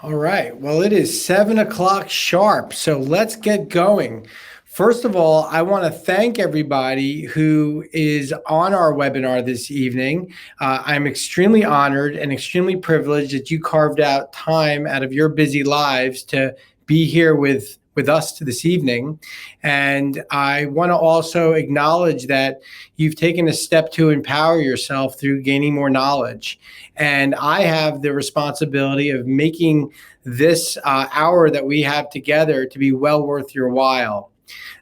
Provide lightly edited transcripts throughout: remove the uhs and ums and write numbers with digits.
All right. Well, it is 7 o'clock sharp. So let's get going. First of all, I want to thank everybody who is on our webinar this evening. I'm extremely honored and extremely privileged that you carved out time out of your busy lives to be here with us this evening. And I want to also acknowledge that you've taken a step to empower yourself through gaining more knowledge. And I have the responsibility of making this hour that we have together to be well worth your while.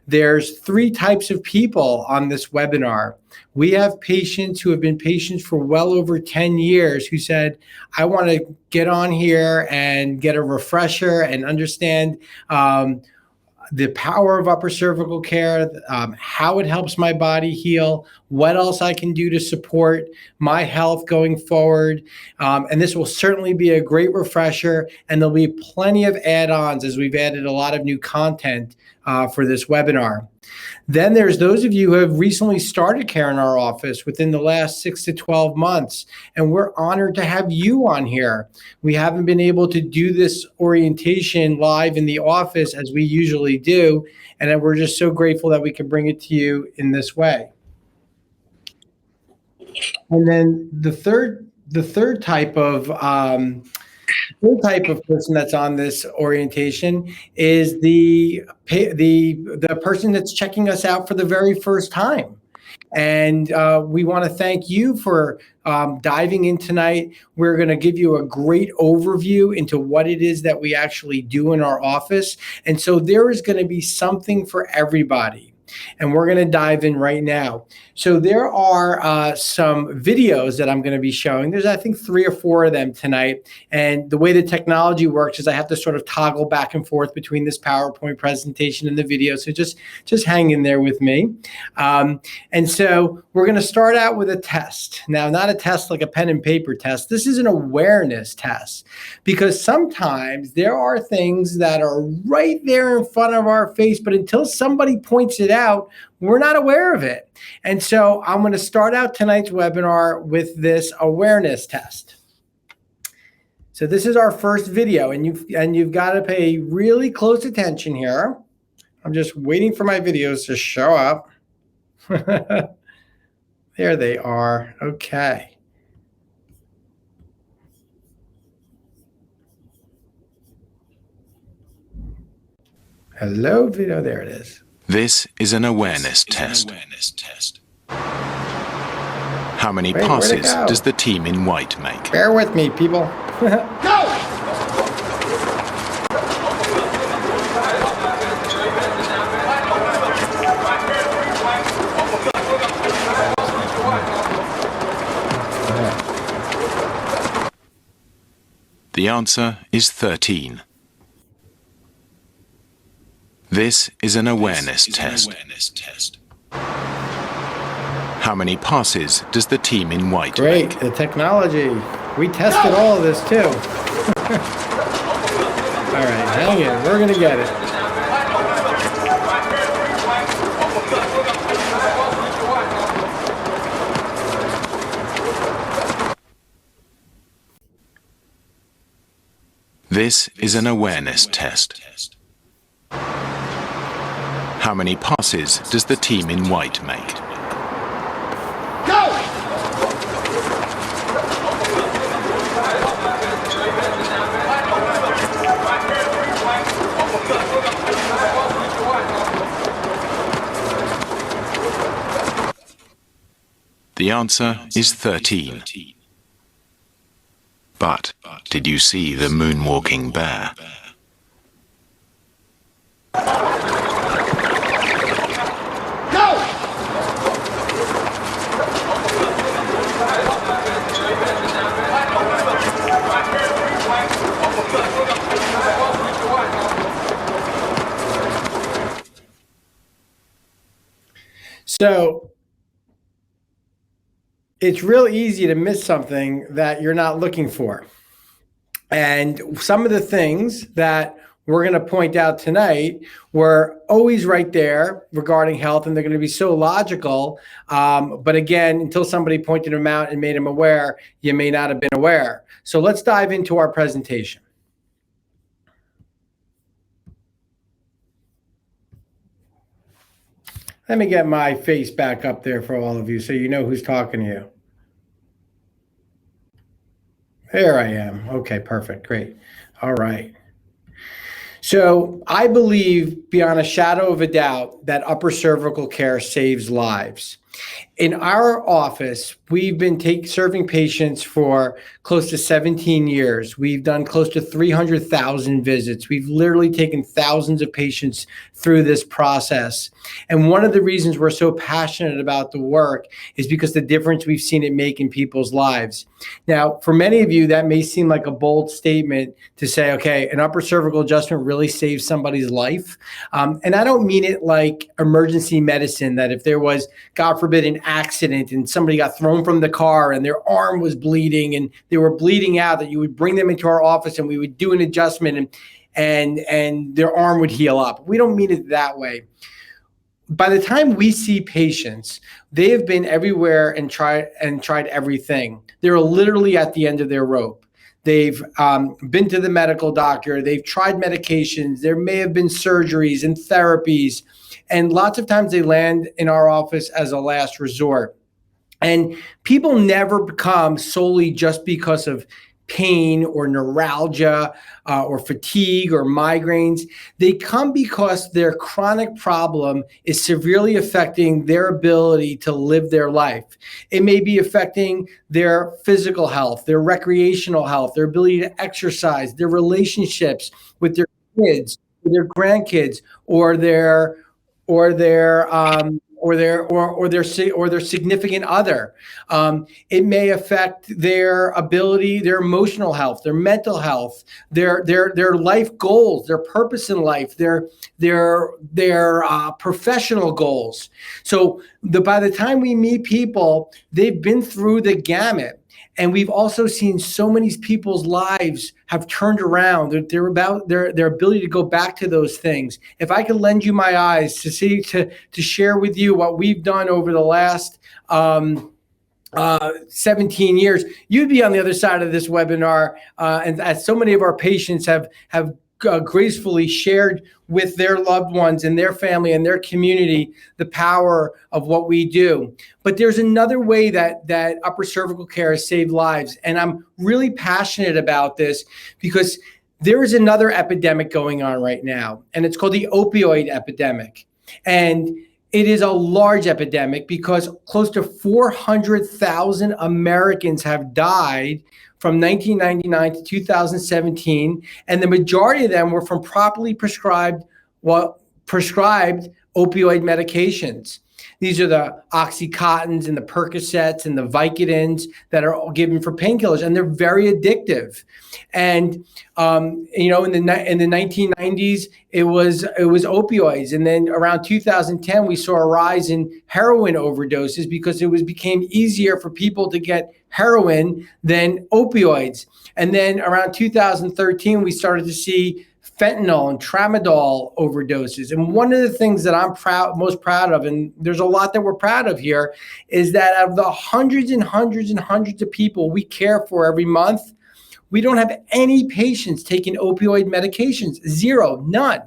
There's three types of people on this webinar. We have patients who have been patients for well over 10 years who said, I want to get on here and get a refresher and understand the power of upper cervical care, how it helps my body heal, what else I can do to support my health going forward. And this will certainly be a great refresher, and there'll be plenty of add-ons as we've added a lot of new content for this webinar. Then there's those of you who have recently started care in our office within the last 6 to 12 months, and we're honored to have you on here. We haven't been able to do this orientation live in the office as we usually do, and we're just so grateful that we can bring it to you in this way. And then the third type of person that's on this orientation is the person that's checking us out for the very first time. And we want to thank you for diving in tonight. We're going to give you a great overview into what it is that we actually do in our office. And so there is going to be something for everybody. And we're going to dive in right now. So there are some videos that I'm going to be showing. There's, I think, 3 or 4 of them tonight. And the way the technology works is I have to sort of toggle back and forth between this PowerPoint presentation and the video. So just hang in there with me. And so we're going to start out with a test. Now, not a test like a pen and paper test. This is an awareness test, because sometimes there are things that are right there in front of our face, but until somebody points it out, we're not aware of it. And so I'm going to start out tonight's webinar with this awareness test. So this is our first video, and you've got to pay really close attention here. I'm just waiting for my videos to show up. There they are. Okay. Hello, video. There it is. This is an awareness test. How many passes does the team in white make? Bear with me, people. Go! The answer is 13. This is an awareness test. How many passes does the team in white make? Great, the technology. We tested all of this too. All right, hang in. We're going to get it. This is an awareness test. How many passes does the team in white make? Go! The answer is 13. But did you see the moonwalking bear? So it's real easy to miss something that you're not looking for. And some of the things that we're going to point out tonight were always right there regarding health, and they're going to be so logical. But again, until somebody pointed them out and made them aware, you may not have been aware. So let's dive into our presentation. Let me get my face back up there for all of you so you know who's talking to you. There I am. Okay, perfect. Great. All right. So I believe beyond a shadow of a doubt that upper cervical care saves lives. In our office, we've been serving patients for close to 17 years. We've done close to 300,000 visits. We've literally taken thousands of patients through this process. And one of the reasons we're so passionate about the work is because the difference we've seen it make in people's lives. Now, for many of you, that may seem like a bold statement to say, okay, an upper cervical adjustment really saves somebody's life. And I don't mean it like emergency medicine, that if there was, God forbid, an accident and somebody got thrown from the car and their arm was bleeding and they were bleeding out, that you would bring them into our office and we would do an adjustment and their arm would heal up. We don't mean it that way. By the time we see patients, they have been everywhere and tried everything. They're literally at the end of their rope. They've been to the medical doctor. They've tried medications. There may have been surgeries and therapies. And lots of times they land in our office as a last resort. And people never become solely just because of pain or neuralgia or fatigue or migraines. They come because their chronic problem is severely affecting their ability to live their life. It may be affecting their physical health, their recreational health, their ability to exercise, their relationships with their kids, with their grandkids, or their significant other. It may affect their ability, their emotional health, their mental health, their life goals, their purpose in life, their professional goals. So by the time we meet people, they've been through the gamut. And we've also seen so many people's lives have turned around. They're about their ability to go back to those things. If I could lend you my eyes to share with you what we've done over the last 17 years, you'd be on the other side of this webinar. And as so many of our patients have gracefully shared with their loved ones and their family and their community the power of what we do. But there's another way that upper cervical care has saved lives. And I'm really passionate about this because there is another epidemic going on right now, and it's called the opioid epidemic. And it is a large epidemic because close to 400,000 Americans have died from 1999 to 2017, and the majority of them were from properly prescribed opioid medications. These are the Oxycontins and the Percocets and the Vicodins that are all given for painkillers, and they're very addictive. And in the 1990s, it was opioids, and then around 2010, we saw a rise in heroin overdoses because it became easier for people to get heroin than opioids. And then around 2013, we started to see fentanyl and tramadol overdoses. And one of the things that I'm most proud of, and there's a lot that we're proud of here, is that out of the hundreds and hundreds and hundreds of people we care for every month, we don't have any patients taking opioid medications. Zero, none.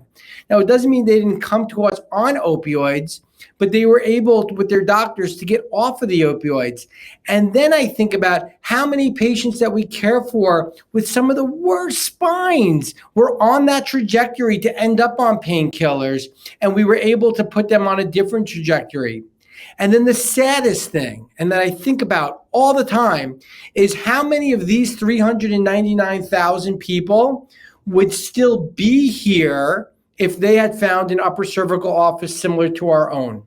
Now, it doesn't mean they didn't come to us on opioids, but they were able with their doctors to get off of the opioids. And then I think about how many patients that we care for with some of the worst spines were on that trajectory to end up on painkillers, and we were able to put them on a different trajectory. And then the saddest thing, and that I think about all the time, is how many of these 399,000 people would still be here if they had found an upper cervical office similar to our own.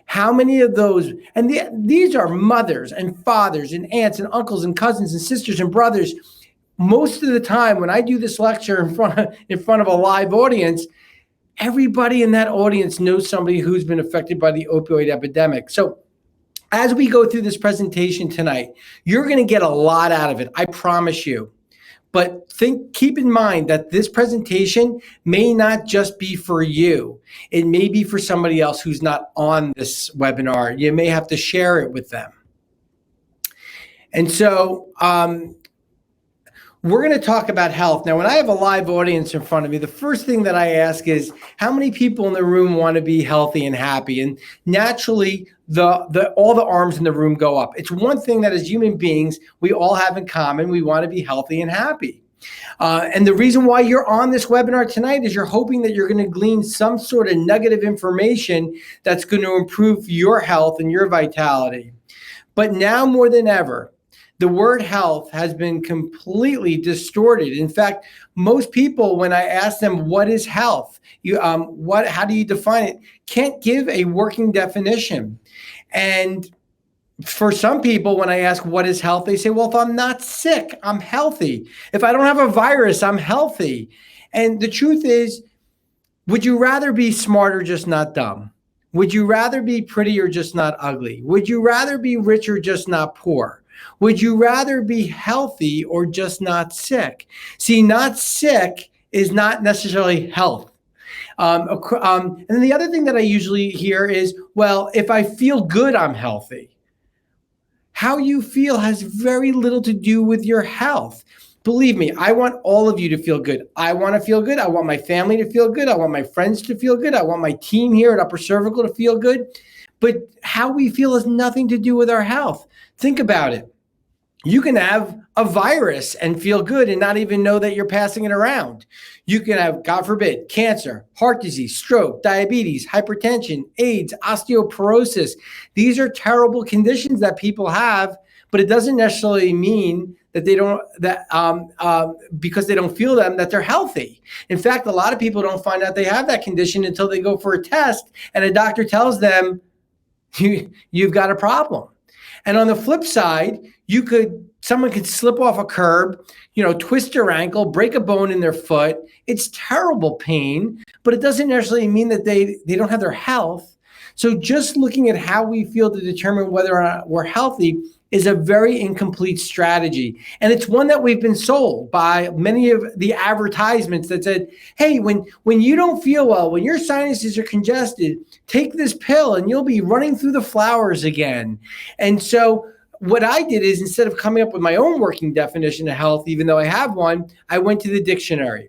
How many of those, and these are mothers and fathers and aunts and uncles and cousins and sisters and brothers. Most of the time when I do this lecture in front of a live audience, everybody in that audience knows somebody who's been affected by the opioid epidemic. So as we go through this presentation tonight, you're going to get a lot out of it, I promise you. But keep in mind that this presentation may not just be for you. It may be for somebody else who's not on this webinar. You may have to share it with them. And so We're going to talk about health. Now, when I have a live audience in front of me, the first thing that I ask is how many people in the room want to be healthy and happy? And naturally, all the arms in the room go up. It's one thing that as human beings, we all have in common. We want to be healthy and happy. And the reason why you're on this webinar tonight is you're hoping that you're going to glean some sort of nugget of information that's going to improve your health and your vitality. But now more than ever, the word health has been completely distorted. In fact, most people, when I ask them what is health, how do you define it, can't give a working definition. And for some people, when I ask what is health, they say, well, if I'm not sick, I'm healthy. If I don't have a virus, I'm healthy. And the truth is, would you rather be smart or just not dumb? Would you rather be pretty or just not ugly? Would you rather be rich or just not poor? Would you rather be healthy or just not sick? See, not sick is not necessarily health. And then the other thing that I usually hear is, well, if I feel good, I'm healthy. How you feel has very little to do with your health. Believe me, I want all of you to feel good. I want to feel good. I want my family to feel good. I want my friends to feel good. I want my team here at Upper Cervical to feel good. But how we feel has nothing to do with our health. Think about it. You can have a virus and feel good and not even know that you're passing it around. You can have, God forbid, cancer, heart disease, stroke, diabetes, hypertension, AIDS, osteoporosis. These are terrible conditions that people have, but it doesn't necessarily mean that they don't, because they don't feel them, that they're healthy. In fact, a lot of people don't find out they have that condition until they go for a test and a doctor tells them, you've got a problem. And on the flip side, someone could slip off a curb, twist their ankle, break a bone in their foot. It's terrible pain, but it doesn't necessarily mean that they don't have their health. So just looking at how we feel to determine whether or not we're healthy is a very incomplete strategy. And it's one that we've been sold by many of the advertisements that said, hey, when you don't feel well, when your sinuses are congested, take this pill and you'll be running through the flowers again. And so what I did is, instead of coming up with my own working definition of health, even though I have one, I went to the dictionary.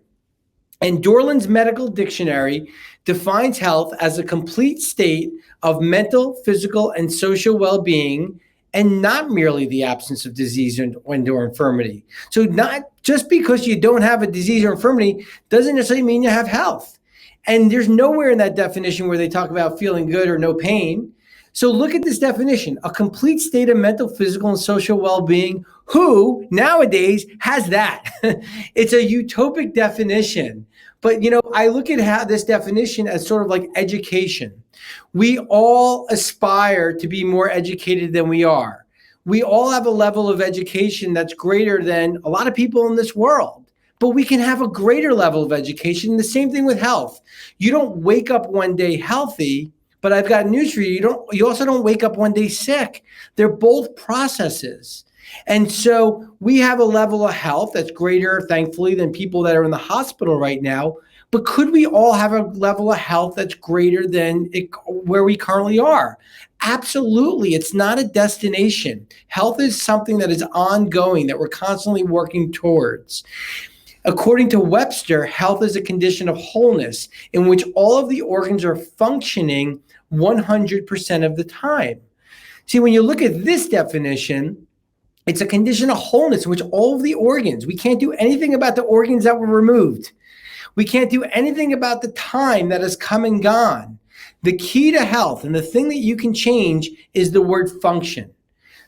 And Dorland's Medical Dictionary defines health as a complete state of mental, physical, and social well-being, and not merely the absence of disease or infirmity. So not just because you don't have a disease or infirmity doesn't necessarily mean you have health. And there's nowhere in that definition where they talk about feeling good or no pain. So look at this definition: a complete state of mental, physical, and social well-being. Who nowadays has that? It's a utopic definition. But, I look at this definition as sort of like education. We all aspire to be more educated than we are. We all have a level of education that's greater than a lot of people in this world. But we can have a greater level of education. The same thing with health. You don't wake up one day healthy, but I've got news for you. You also don't wake up one day sick. They're both processes. And so we have a level of health that's greater, thankfully, than people that are in the hospital right now. But could we all have a level of health that's greater than where we currently are? Absolutely. It's not a destination. Health is something that is ongoing, that we're constantly working towards. According to Webster, health is a condition of wholeness in which all of the organs are functioning 100% of the time. See, when you look at this definition, it's a condition of wholeness in which all of the organs, we can't do anything about the organs that were removed. We can't do anything about the time that has come and gone. The key to health, and the thing that you can change, is the word function.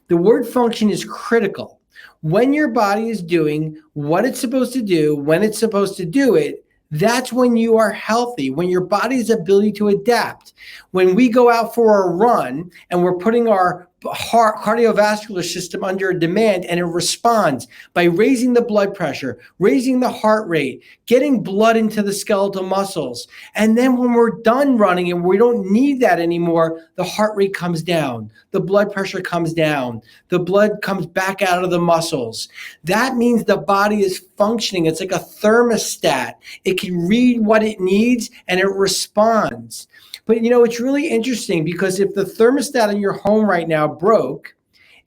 The word function is critical. When your body is doing what it's supposed to do, when it's supposed to do it, that's when you are healthy, when your body's ability to adapt. When we go out for a run and we're putting our cardiovascular system under a demand, and it responds by raising the blood pressure, raising the heart rate, getting blood into the skeletal muscles. And then when we're done running and we don't need that anymore, the heart rate comes down, the blood pressure comes down, the blood comes back out of the muscles. That means the body is functioning. It's like a thermostat. It can read what it needs and it responds. But it's really interesting, because if the thermostat in your home right now broke,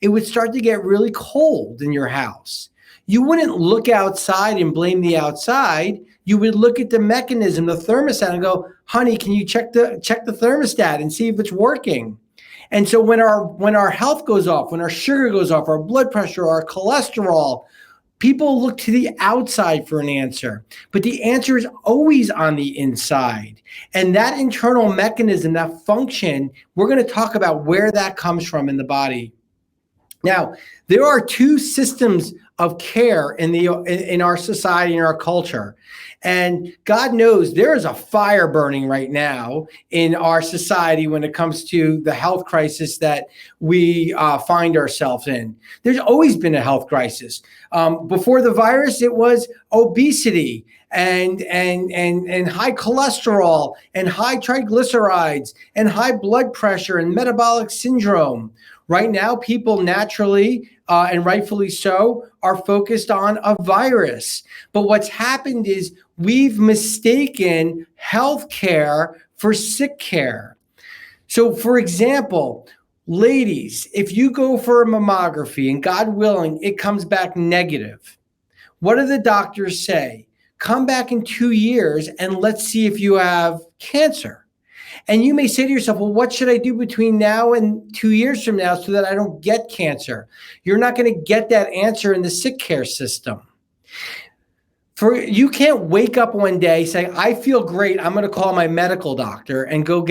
it would start to get really cold in your house. you wouldn't look outside and blame the outside. You would look at the mechanism, the thermostat, and go, honey, can you check the thermostat and see if it's working? And so when our health goes off, when our sugar goes off, our blood pressure, our cholesterol, people look to the outside for an answer, but the answer is always on the inside. And that internal mechanism, that function, we're going to talk about where that comes from in the body. Now, there are two systems of care in our society, in our culture. And God knows there is a fire burning right now in our society when it comes to the health crisis that we find ourselves in. There's always been a health crisis. Before the virus, it was obesity and high cholesterol and high triglycerides and high blood pressure and metabolic syndrome. Right now, people naturally and rightfully so are focused on a virus. But what's happened is we've mistaken healthcare for sick care. So, for example, ladies, if you go for a mammography and God willing, it comes back negative, what do the doctors say? Come back in 2 years and let's see if you have cancer. And you may say to yourself, well, what should I do between now and 2 years from now so that I don't get cancer? You're not going to get that answer in the sick care system. You can't wake up one day saying, I feel great, I'm going to call my medical doctor and go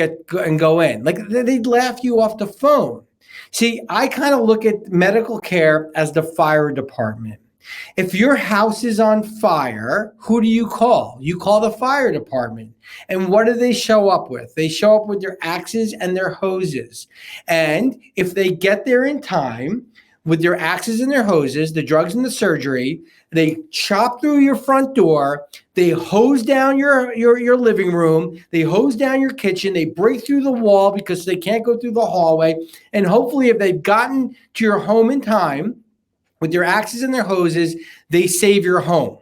in. Like, they'd laugh you off the phone. See, I kind of look at medical care as the fire department. If your house is on fire, who do you call? You call the fire department. And what do they show up with? They show up with their axes and their hoses. And if they get there in time with their axes and their hoses, the drugs and the surgery, they chop through your front door, they hose down your living room, they hose down your kitchen, they break through the wall because they can't go through the hallway. And hopefully if they've gotten to your home in time, with their axes and their hoses, they save your home.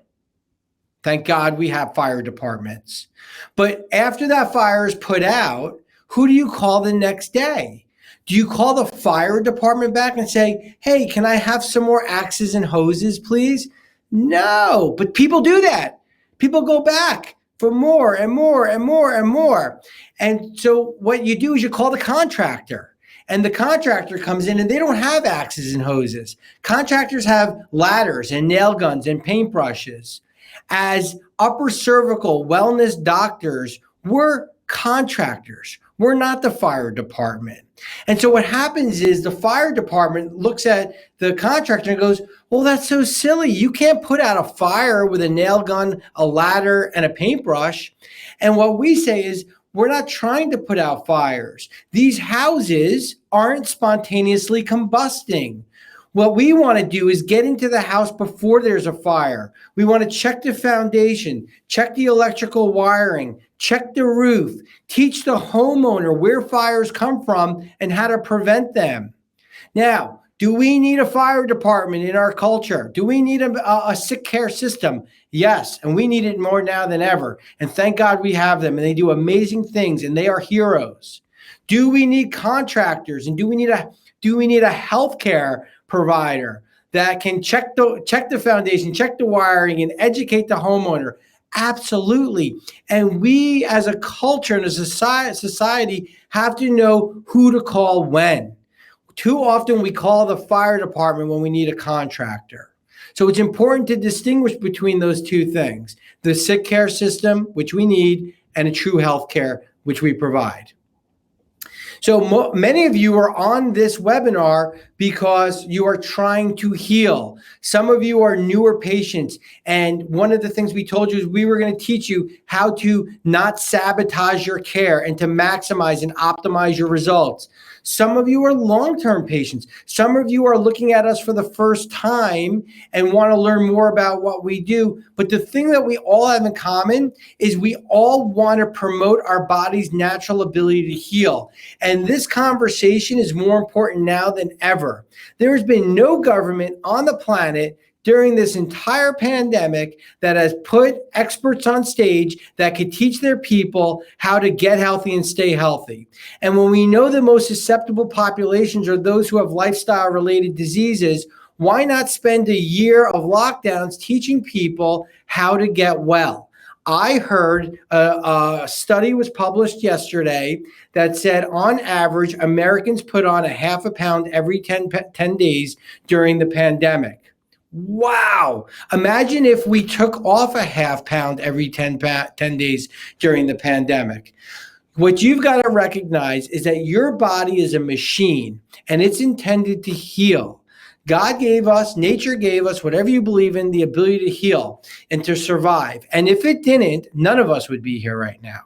Thank God we have fire departments. But after that fire is put out, who do you call the next day? Do you call the fire department back and say, hey, can I have some more axes and hoses, please? No, but people do that. People go back for more and more and more and more. And so what you do is you call the contractor. And the contractor comes in and they don't have axes and hoses. Contractors have ladders and nail guns and paintbrushes. As upper cervical wellness doctors, we're contractors. We're not the fire department. And so what happens is the fire department looks at the contractor and goes, well, that's so silly. You can't put out a fire with a nail gun, a ladder, and a paintbrush. And what we say is, we're not trying to put out fires. These houses aren't spontaneously combusting. What we want to do is get into the house before there's a fire. We want to check the foundation, check the electrical wiring, check the roof, teach the homeowner where fires come from and how to prevent them. Now, do we need a fire department in our culture? Do we need a sick care system? Yes, and we need it more now than ever. And thank God we have them, and they do amazing things, and they are heroes. Do we need contractors, and do we need a healthcare provider that can check the foundation, check the wiring, and educate the homeowner? Absolutely. And we, as a culture and as a society, have to know who to call when. Too often we call the fire department when we need a contractor. So it's important to distinguish between those two things, the sick care system, which we need, and a true health care, which we provide. So many of you are on this webinar because you are trying to heal. Some of you are newer patients. And one of the things we told you is we were going to teach you how to not sabotage your care and to maximize and optimize your results. Some of you are long-term patients. Some of you are looking at us for the first time and want to learn more about what we do. But the thing that we all have in common is we all want to promote our body's natural ability to heal. And this conversation is more important now than ever. There has been no government on the planet during this entire pandemic that has put experts on stage that could teach their people how to get healthy and stay healthy. And when we know the most susceptible populations are those who have lifestyle-related diseases, Why not spend a year of lockdowns teaching people how to get well? I heard a study was published yesterday that said on average, Americans put on a half a pound every 10 days during the pandemic. Wow. Imagine if we took off a half pound every 10 days during the pandemic. What you've got to recognize is that your body is a machine and it's intended to heal. God gave us, nature gave us, whatever you believe in, the ability to heal and to survive. And if it didn't, none of us would be here right now.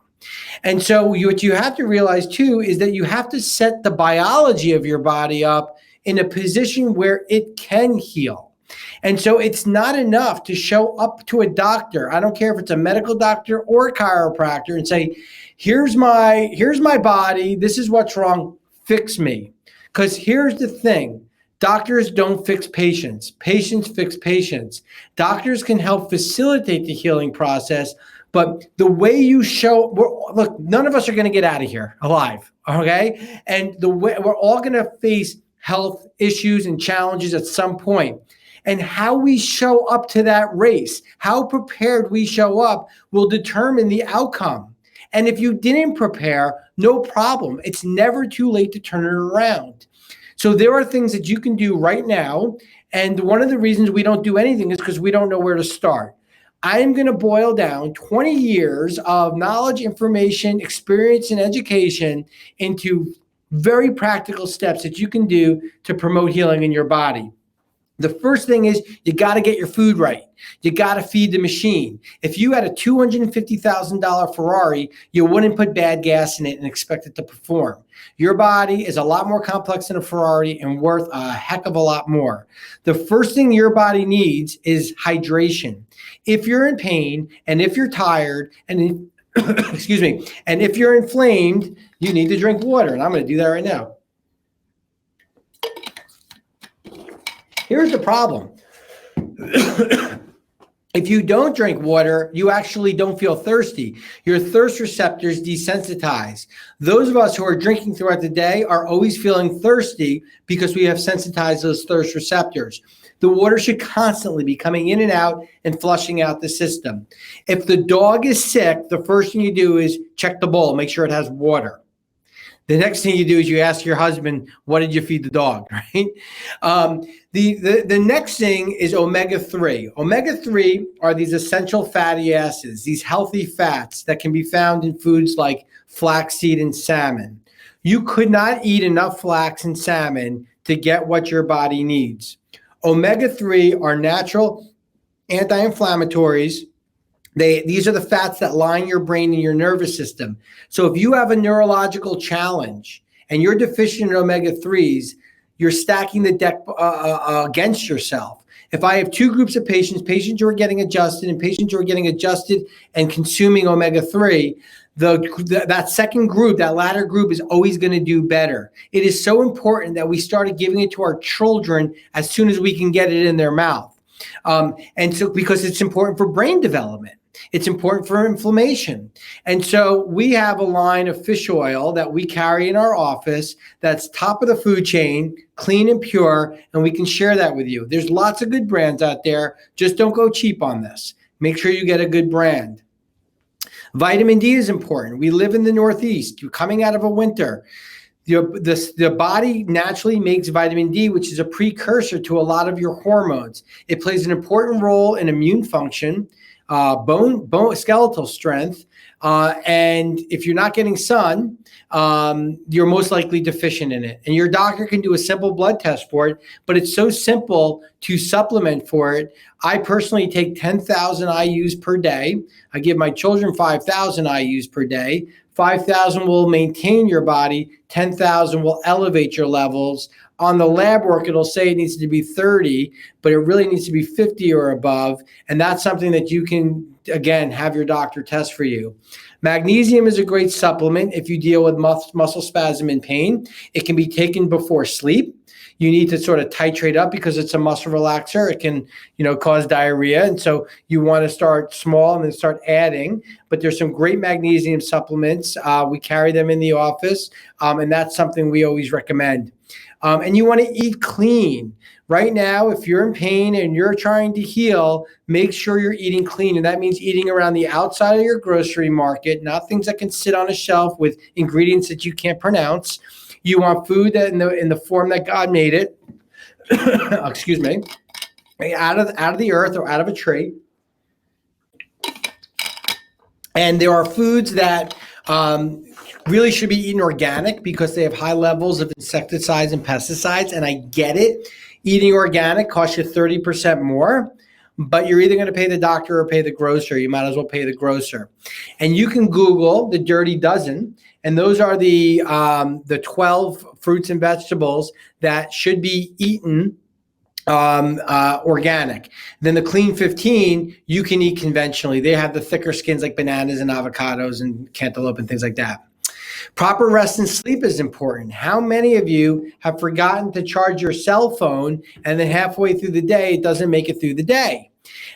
And so what you have to realize too is that you have to set the biology of your body up in a position where it can heal. And so it's not enough to show up to a doctor. I don't care if it's a medical doctor or a chiropractor and say, here's my body. This is what's wrong. Fix me. Because here's the thing. Doctors don't fix patients. Patients fix patients. Doctors can help facilitate the healing process, but the way you show, look, none of us are going to get out of here alive, okay? And the way we're all going to face health issues and challenges at some point. And how we show up to that race, how prepared we show up will determine the outcome. And if you didn't prepare, no problem. It's never too late to turn it around. So there are things that you can do right now. And one of the reasons we don't do anything is because we don't know where to start. I am going to boil down 20 years of knowledge, information, experience, and education into very practical steps that you can do to promote healing in your body. The first thing is you got to get your food right. You got to feed the machine. If you had a $250,000 Ferrari, you wouldn't put bad gas in it and expect it to perform. Your body is a lot more complex than a Ferrari and worth a heck of a lot more. The first thing your body needs is hydration. If you're in pain and if you're tired and excuse me, and if you're inflamed, you need to drink water. And I'm going to do that right now. Here's the problem. If you don't drink water, you actually don't feel thirsty. Your thirst receptors desensitize. Those of us who are drinking throughout the day are always feeling thirsty because we have sensitized those thirst receptors. The water should constantly be coming in and out and flushing out the system. If the dog is sick, the first thing you do is check the bowl, make sure it has water. The next thing you do is you ask your husband, what did you feed the dog, right? The next thing is omega-3. Omega-3 are these essential fatty acids, these healthy fats that can be found in foods like flaxseed and salmon. You could not eat enough flax and salmon to get what your body needs. Omega-3 are natural anti-inflammatories. These are the fats that line your brain and your nervous system. So if you have a neurological challenge and you're deficient in omega-3s, you're stacking the deck against yourself. If I have two groups of patients who are getting adjusted and patients who are getting adjusted and consuming omega-3, that second group, that latter group is always going to do better. It is so important that we started giving it to our children as soon as we can get it in their mouth. And so because it's important for brain development. It's important for inflammation. And so we have a line of fish oil that we carry in our office that's top of the food chain, clean and pure, and we can share that with you. There's lots of good brands out there. Just don't go cheap on this. Make sure you get a good brand. Vitamin D is important. We live in the Northeast. You're coming out of a winter. The body naturally makes vitamin D, which is a precursor to a lot of your hormones. It plays an important role in immune function, bone skeletal strength, and if you're not getting sun, you're most likely deficient in it. And your doctor can do a simple blood test for it, but it's so simple to supplement for it. I personally take 10,000 IUs per day. I give my children 5,000 IUs per day. 5,000 will maintain your body. 10,000 will elevate your levels. On the lab work, it'll say it needs to be 30, but it really needs to be 50 or above. And that's something that you can, again, have your doctor test for you. Magnesium is a great supplement if you deal with muscle spasm and pain. It can be taken before sleep. You need to sort of titrate up because it's a muscle relaxer. It can, cause diarrhea. And so you want to start small and then start adding. But there's some great magnesium supplements. We carry them in the office, and that's something we always recommend. And you want to eat clean. Right now, if you're in pain and you're trying to heal, make sure you're eating clean. And that means eating around the outside of your grocery market, not things that can sit on a shelf with ingredients that you can't pronounce. You want food that in the form that God made it, excuse me, out of the earth or out of a tree. And there are foods that really should be eaten organic because they have high levels of insecticides and pesticides. And I get it. Eating organic costs you 30% more, but you're either going to pay the doctor or pay the grocer. You might as well pay the grocer. And you can Google the Dirty Dozen, and those are the 12 fruits and vegetables that should be eaten organic. Then the Clean 15, you can eat conventionally. They have the thicker skins like bananas and avocados and cantaloupe and things like that. Proper rest and sleep is important. How many of you have forgotten to charge your cell phone and then halfway through the day, it doesn't make it through the day?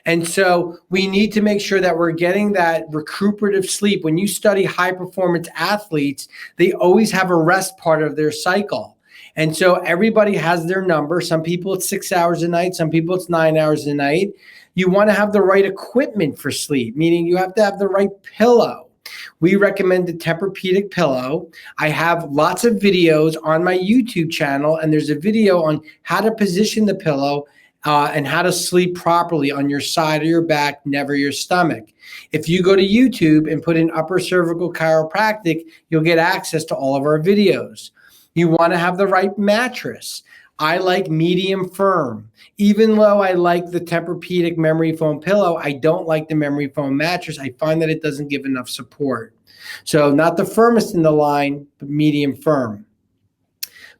And so we need to make sure that we're getting that recuperative sleep. When you study high performance athletes, they always have a rest part of their cycle. And so everybody has their number. Some people it's 6 hours a night. Some people it's 9 hours a night. You want to have the right equipment for sleep, meaning you have to have the right pillow. We recommend the Tempur-Pedic pillow. I have lots of videos on my YouTube channel, and there's a video on how to position the pillow and how to sleep properly on your side or your back, never your stomach. If you go to YouTube and put in upper cervical chiropractic, you'll get access to all of our videos. You want to have the right mattress. I like medium firm. Even though I like the Tempur-Pedic memory foam pillow, I don't like the memory foam mattress. I find that it doesn't give enough support. So not the firmest in the line, but medium firm.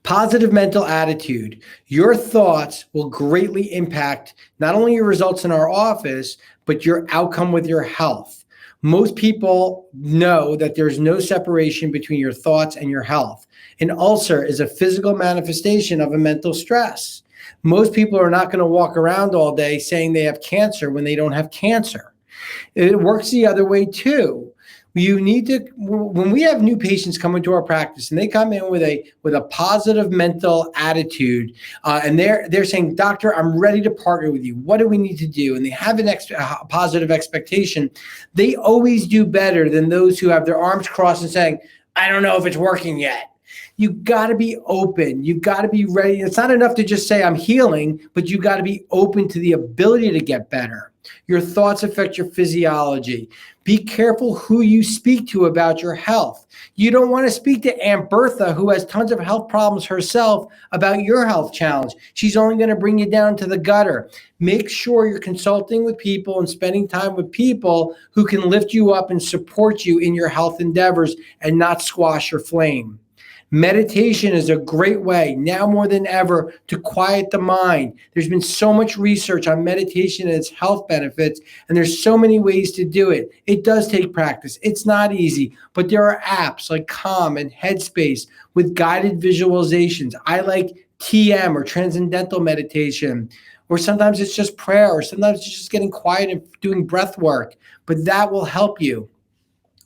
Positive mental attitude. Your thoughts will greatly impact not only your results in our office, but your outcome with your health. Most people know that there's no separation between your thoughts and your health. An ulcer is a physical manifestation of a mental stress. Most people are not going to walk around all day saying they have cancer when they don't have cancer. It works the other way too. You need to, when we have new patients come into our practice and they come in with a positive mental attitude, and they're saying, "Doctor, I'm ready to partner with you. What do we need to do?" And they have a positive expectation. They always do better than those who have their arms crossed and saying, "I don't know if it's working yet." You got to be open. You got to be ready. It's not enough to just say I'm healing, but you got to be open to the ability to get better. Your thoughts affect your physiology. Be careful who you speak to about your health. You don't want to speak to Aunt Bertha, who has tons of health problems herself, about your health challenge. She's only going to bring you down to the gutter. Make sure you're consulting with people and spending time with people who can lift you up and support you in your health endeavors and not squash your flame. Meditation is a great way now more than ever to quiet the mind. There's been so much research on meditation and its health benefits, and there's so many ways to do it. It does take practice. It's not easy, but there are apps like Calm and Headspace with guided visualizations. I like TM or Transcendental Meditation, or sometimes it's just prayer, or sometimes it's just getting quiet and doing breath work, but that will help you.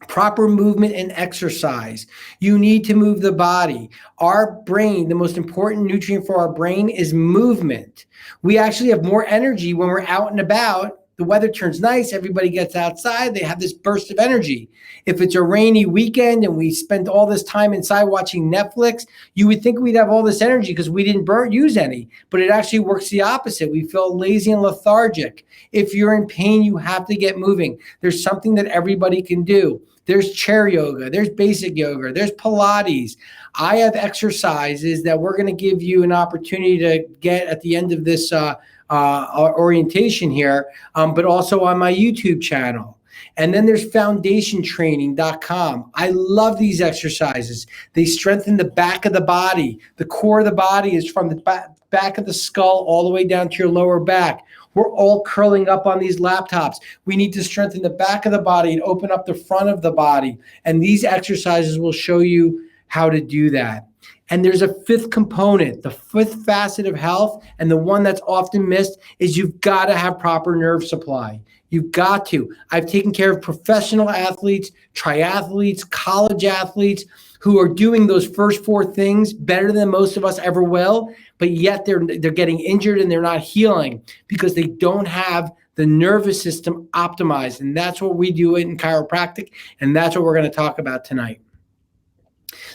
Proper movement and exercise. You need to move the body. Our brain, the most important nutrient for our brain is movement. We actually have more energy when we're out and about. The weather turns nice, everybody gets outside, they have this burst of energy. If it's a rainy weekend and we spend all this time inside watching Netflix, you would think we'd have all this energy because we didn't use any, but it actually works the opposite. We feel lazy and lethargic. If you're in pain, you have to get moving. There's something that everybody can do. There's chair yoga, there's basic yoga, there's Pilates. I have exercises that we're going to give you an opportunity to get at the end of this orientation here, but also on my YouTube channel. And then there's foundationtraining.com. I love these exercises. They strengthen the back of the body. The core of the body is from the back of the skull all the way down to your lower back. We're all curling up on these laptops. We need to strengthen the back of the body and open up the front of the body. And these exercises will show you how to do that. And there's a fifth component, the fifth facet of health, and the one that's often missed is you've got to have proper nerve supply. You've got to. I've taken care of professional athletes, triathletes, college athletes who are doing those first four things better than most of us ever will, but yet they're getting injured and they're not healing because they don't have the nervous system optimized. And that's what we do in chiropractic, and that's what we're going to talk about tonight.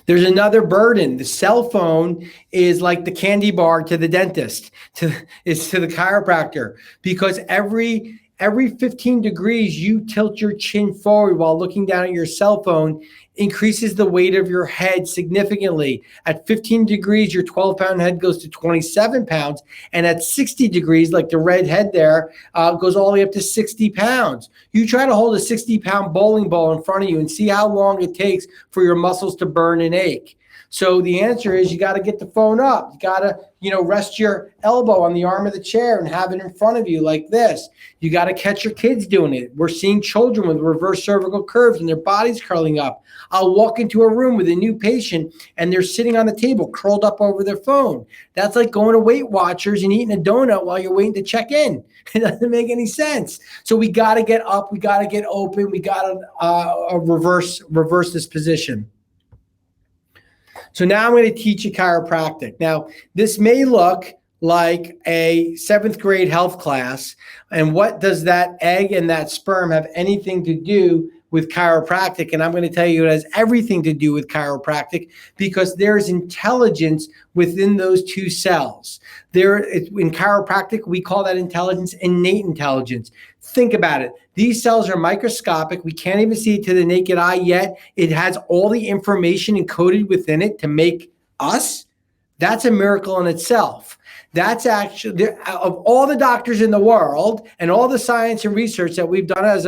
There's another burden. The cell phone is like the candy bar to the dentist, to the chiropractor, because every 15 degrees you tilt your chin forward while looking down at your cell phone increases the weight of your head significantly. At 15 degrees, your 12-pound head goes to 27 pounds. And at 60 degrees, like the red head there, goes all the way up to 60 pounds. You try to hold a 60-pound bowling ball in front of you and see how long it takes for your muscles to burn and ache. So the answer is you got to get the phone up. You got to, rest your elbow on the arm of the chair and have it in front of you like this. You got to catch your kids doing it. We're seeing children with reverse cervical curves and their bodies curling up. I'll walk into a room with a new patient and they're sitting on the table curled up over their phone. That's like going to Weight Watchers and eating a donut while you're waiting to check in. It doesn't make any sense. So we got to get up. We got to get open. We got to reverse this position. So now I'm going to teach you chiropractic. Now, this may look like a 7th grade health class. And what does that egg and that sperm have anything to do with chiropractic? And I'm going to tell you it has everything to do with chiropractic because there's intelligence within those two cells. In chiropractic, we call that intelligence innate intelligence. Think about it. These cells are microscopic. We can't even see it to the naked eye yet. It has all the information encoded within it to make us. That's a miracle in itself. That's actually, of all the doctors in the world and all the science and research that we've done as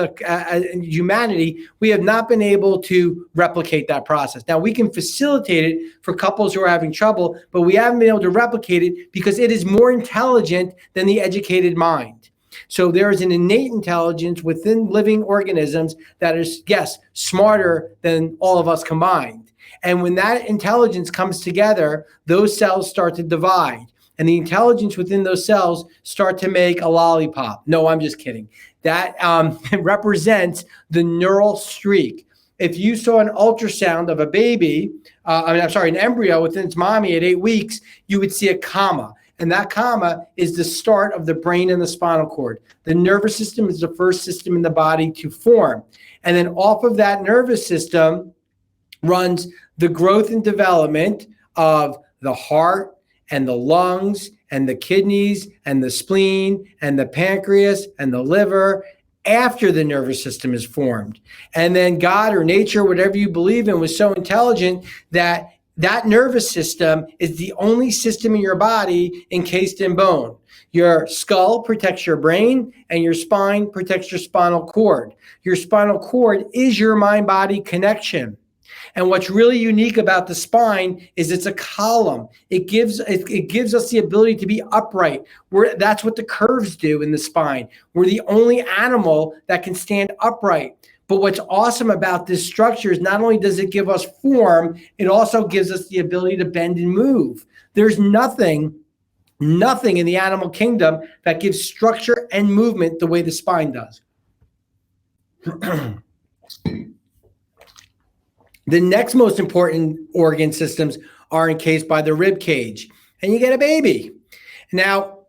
humanity, we have not been able to replicate that process. Now, we can facilitate it for couples who are having trouble, but we haven't been able to replicate it because it is more intelligent than the educated mind. So there is an innate intelligence within living organisms that is, yes, smarter than all of us combined. And when that intelligence comes together, those cells start to divide. And the intelligence within those cells start to make a lollipop. No, I'm just kidding. That represents the neural streak. If you saw an ultrasound of a baby, an embryo within its mommy at 8 weeks, you would see a comma. And that comma is the start of the brain and the spinal cord. The nervous system is the first system in the body to form. And then off of that nervous system runs the growth and development of the heart, and the lungs, and the kidneys, and the spleen, and the pancreas, and the liver, after the nervous system is formed. And then God or nature, whatever you believe in, was so intelligent that that nervous system is the only system in your body encased in bone. Your skull protects your brain, and your spine protects your spinal cord. Your spinal cord is your mind-body connection. And what's really unique about the spine is it's a column. It gives us the ability to be upright. That's what the curves do in the spine. We're the only animal that can stand upright. But what's awesome about this structure is not only does it give us form, it also gives us the ability to bend and move. There's nothing in the animal kingdom that gives structure and movement the way the spine does. The next most important organ systems are encased by the rib cage, and you get a baby. Now,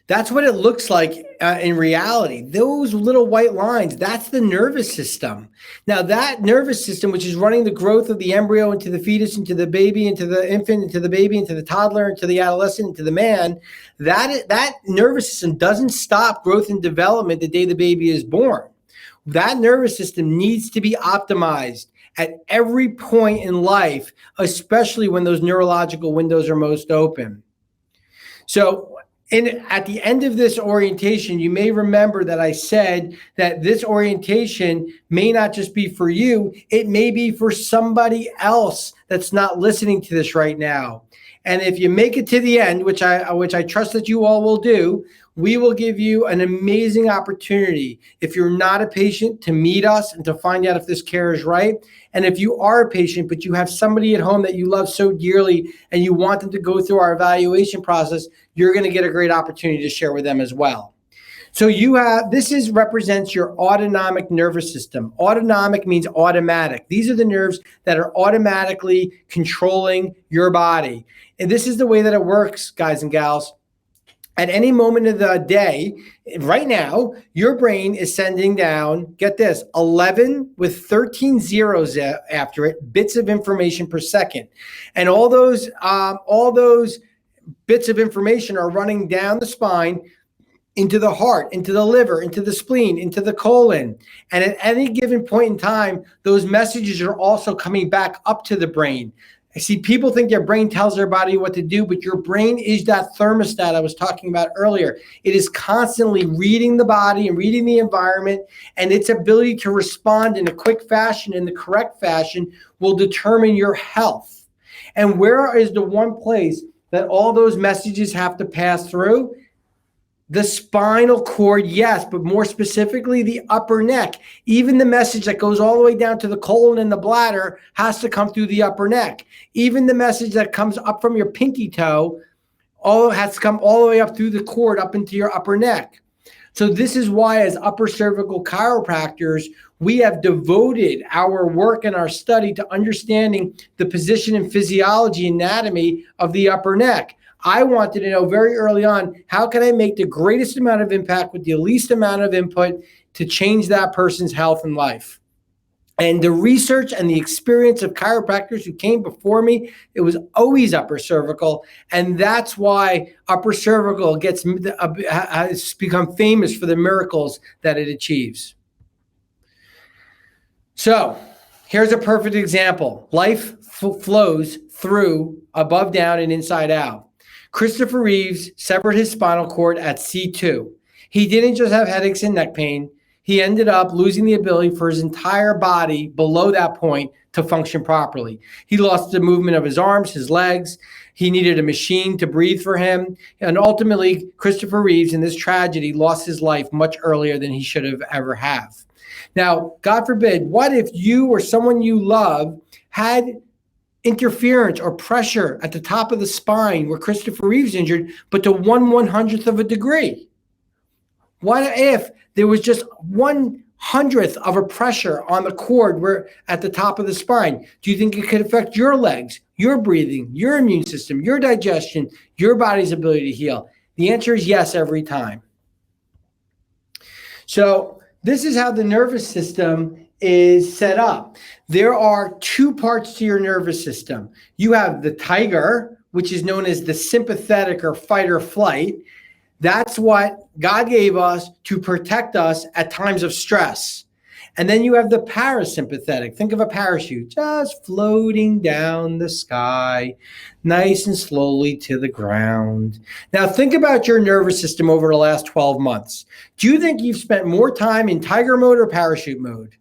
that's what it looks like in reality. Those little white lines, that's the nervous system. Now, that nervous system, which is running the growth of the embryo into the fetus, into the baby, into the infant, into the baby, into the toddler, into the adolescent, into the man, that nervous system doesn't stop growth and development the day the baby is born. That nervous system needs to be optimized at every point in life, especially when those neurological windows are most open. So at the end of this orientation, you may remember that I said that this orientation may not just be for you, it may be for somebody else that's not listening to this right now. And if you make it to the end, which I trust that you all will do, we will give you an amazing opportunity, if you're not a patient, to meet us and to find out if this care is right. And if you are a patient, but you have somebody at home that you love so dearly and you want them to go through our evaluation process, you're going to get a great opportunity to share with them as well. So represents your autonomic nervous system. Autonomic means automatic. These are the nerves that are automatically controlling your body. And this is the way that it works, guys and gals. At any moment of the day, right now, your brain is sending down, get this, 11 with 13 zeros after it, bits of information per second. And all those bits of information are running down the spine, into the heart, into the liver, into the spleen, into the colon. And at any given point in time, those messages are also coming back up to the brain. I see people think their brain tells their body what to do, but your brain is that thermostat I was talking about earlier. It is constantly reading the body and reading the environment, and its ability to respond in a quick fashion, in the correct fashion, will determine your health. And where is the one place that all those messages have to pass through? The spinal cord, yes, but more specifically, the upper neck. Even the message that goes all the way down to the colon and the bladder has to come through the upper neck. Even the message that comes up from your pinky toe has to come all the way up through the cord, up into your upper neck. So this is why, as upper cervical chiropractors, we have devoted our work and our study to understanding the position and physiology, anatomy of the upper neck. I wanted to know very early on, how can I make the greatest amount of impact with the least amount of input to change that person's health and life? And the research and the experience of chiropractors who came before me, it was always upper cervical. And that's why upper cervical has become famous for the miracles that it achieves. So here's a perfect example. Life flows through above, down, and inside out. Christopher Reeves severed his spinal cord at C2. He didn't just have headaches and neck pain. He ended up losing the ability for his entire body below that point to function properly. He lost the movement of his arms, his legs. He needed a machine to breathe for him. And ultimately, Christopher Reeves, in this tragedy, lost his life much earlier than he should have ever have. Now, God forbid, what if you or someone you love had interference or pressure at the top of the spine where Christopher Reeves injured, but to 1/100th of a degree? What if there was just 1/100th of a pressure on the cord where at the top of the spine? Do you think it could affect your legs, your breathing, your immune system, your digestion, your body's ability to heal? The answer is yes every time. So this is how the nervous system is set up. There are two parts to your nervous system. You have the tiger, which is known as the sympathetic or fight or flight. That's what God gave us to protect us at times of stress. And then you have the parasympathetic. Think of a parachute just floating down the sky, nice and slowly to the ground. Now think about your nervous system over the last 12 months. Do you think you've spent more time in tiger mode or parachute mode?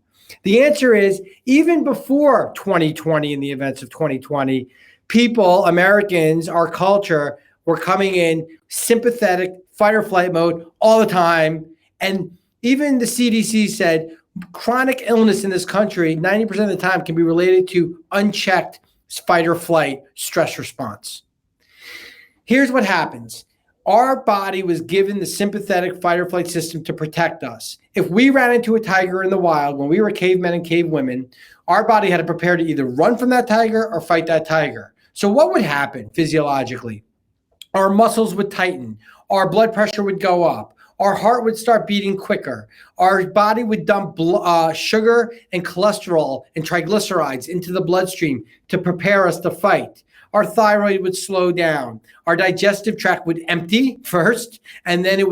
The answer is, even before 2020 and the events of 2020, people, Americans, our culture, were coming in sympathetic fight or flight mode all the time. And even the CDC said chronic illness in this country, 90% of the time, can be related to unchecked fight or flight stress response. Here's what happens. Our body was given the sympathetic fight or flight system to protect us. If we ran into a tiger in the wild when we were cavemen and cavewomen, our body had to prepare to either run from that tiger or fight that tiger. So what would happen physiologically? Our muscles would tighten. Our blood pressure would go up. Our heart would start beating quicker. Our body would dump sugar and cholesterol and triglycerides into the bloodstream to prepare us to fight. Our thyroid would slow down. Our digestive tract would empty first, and then it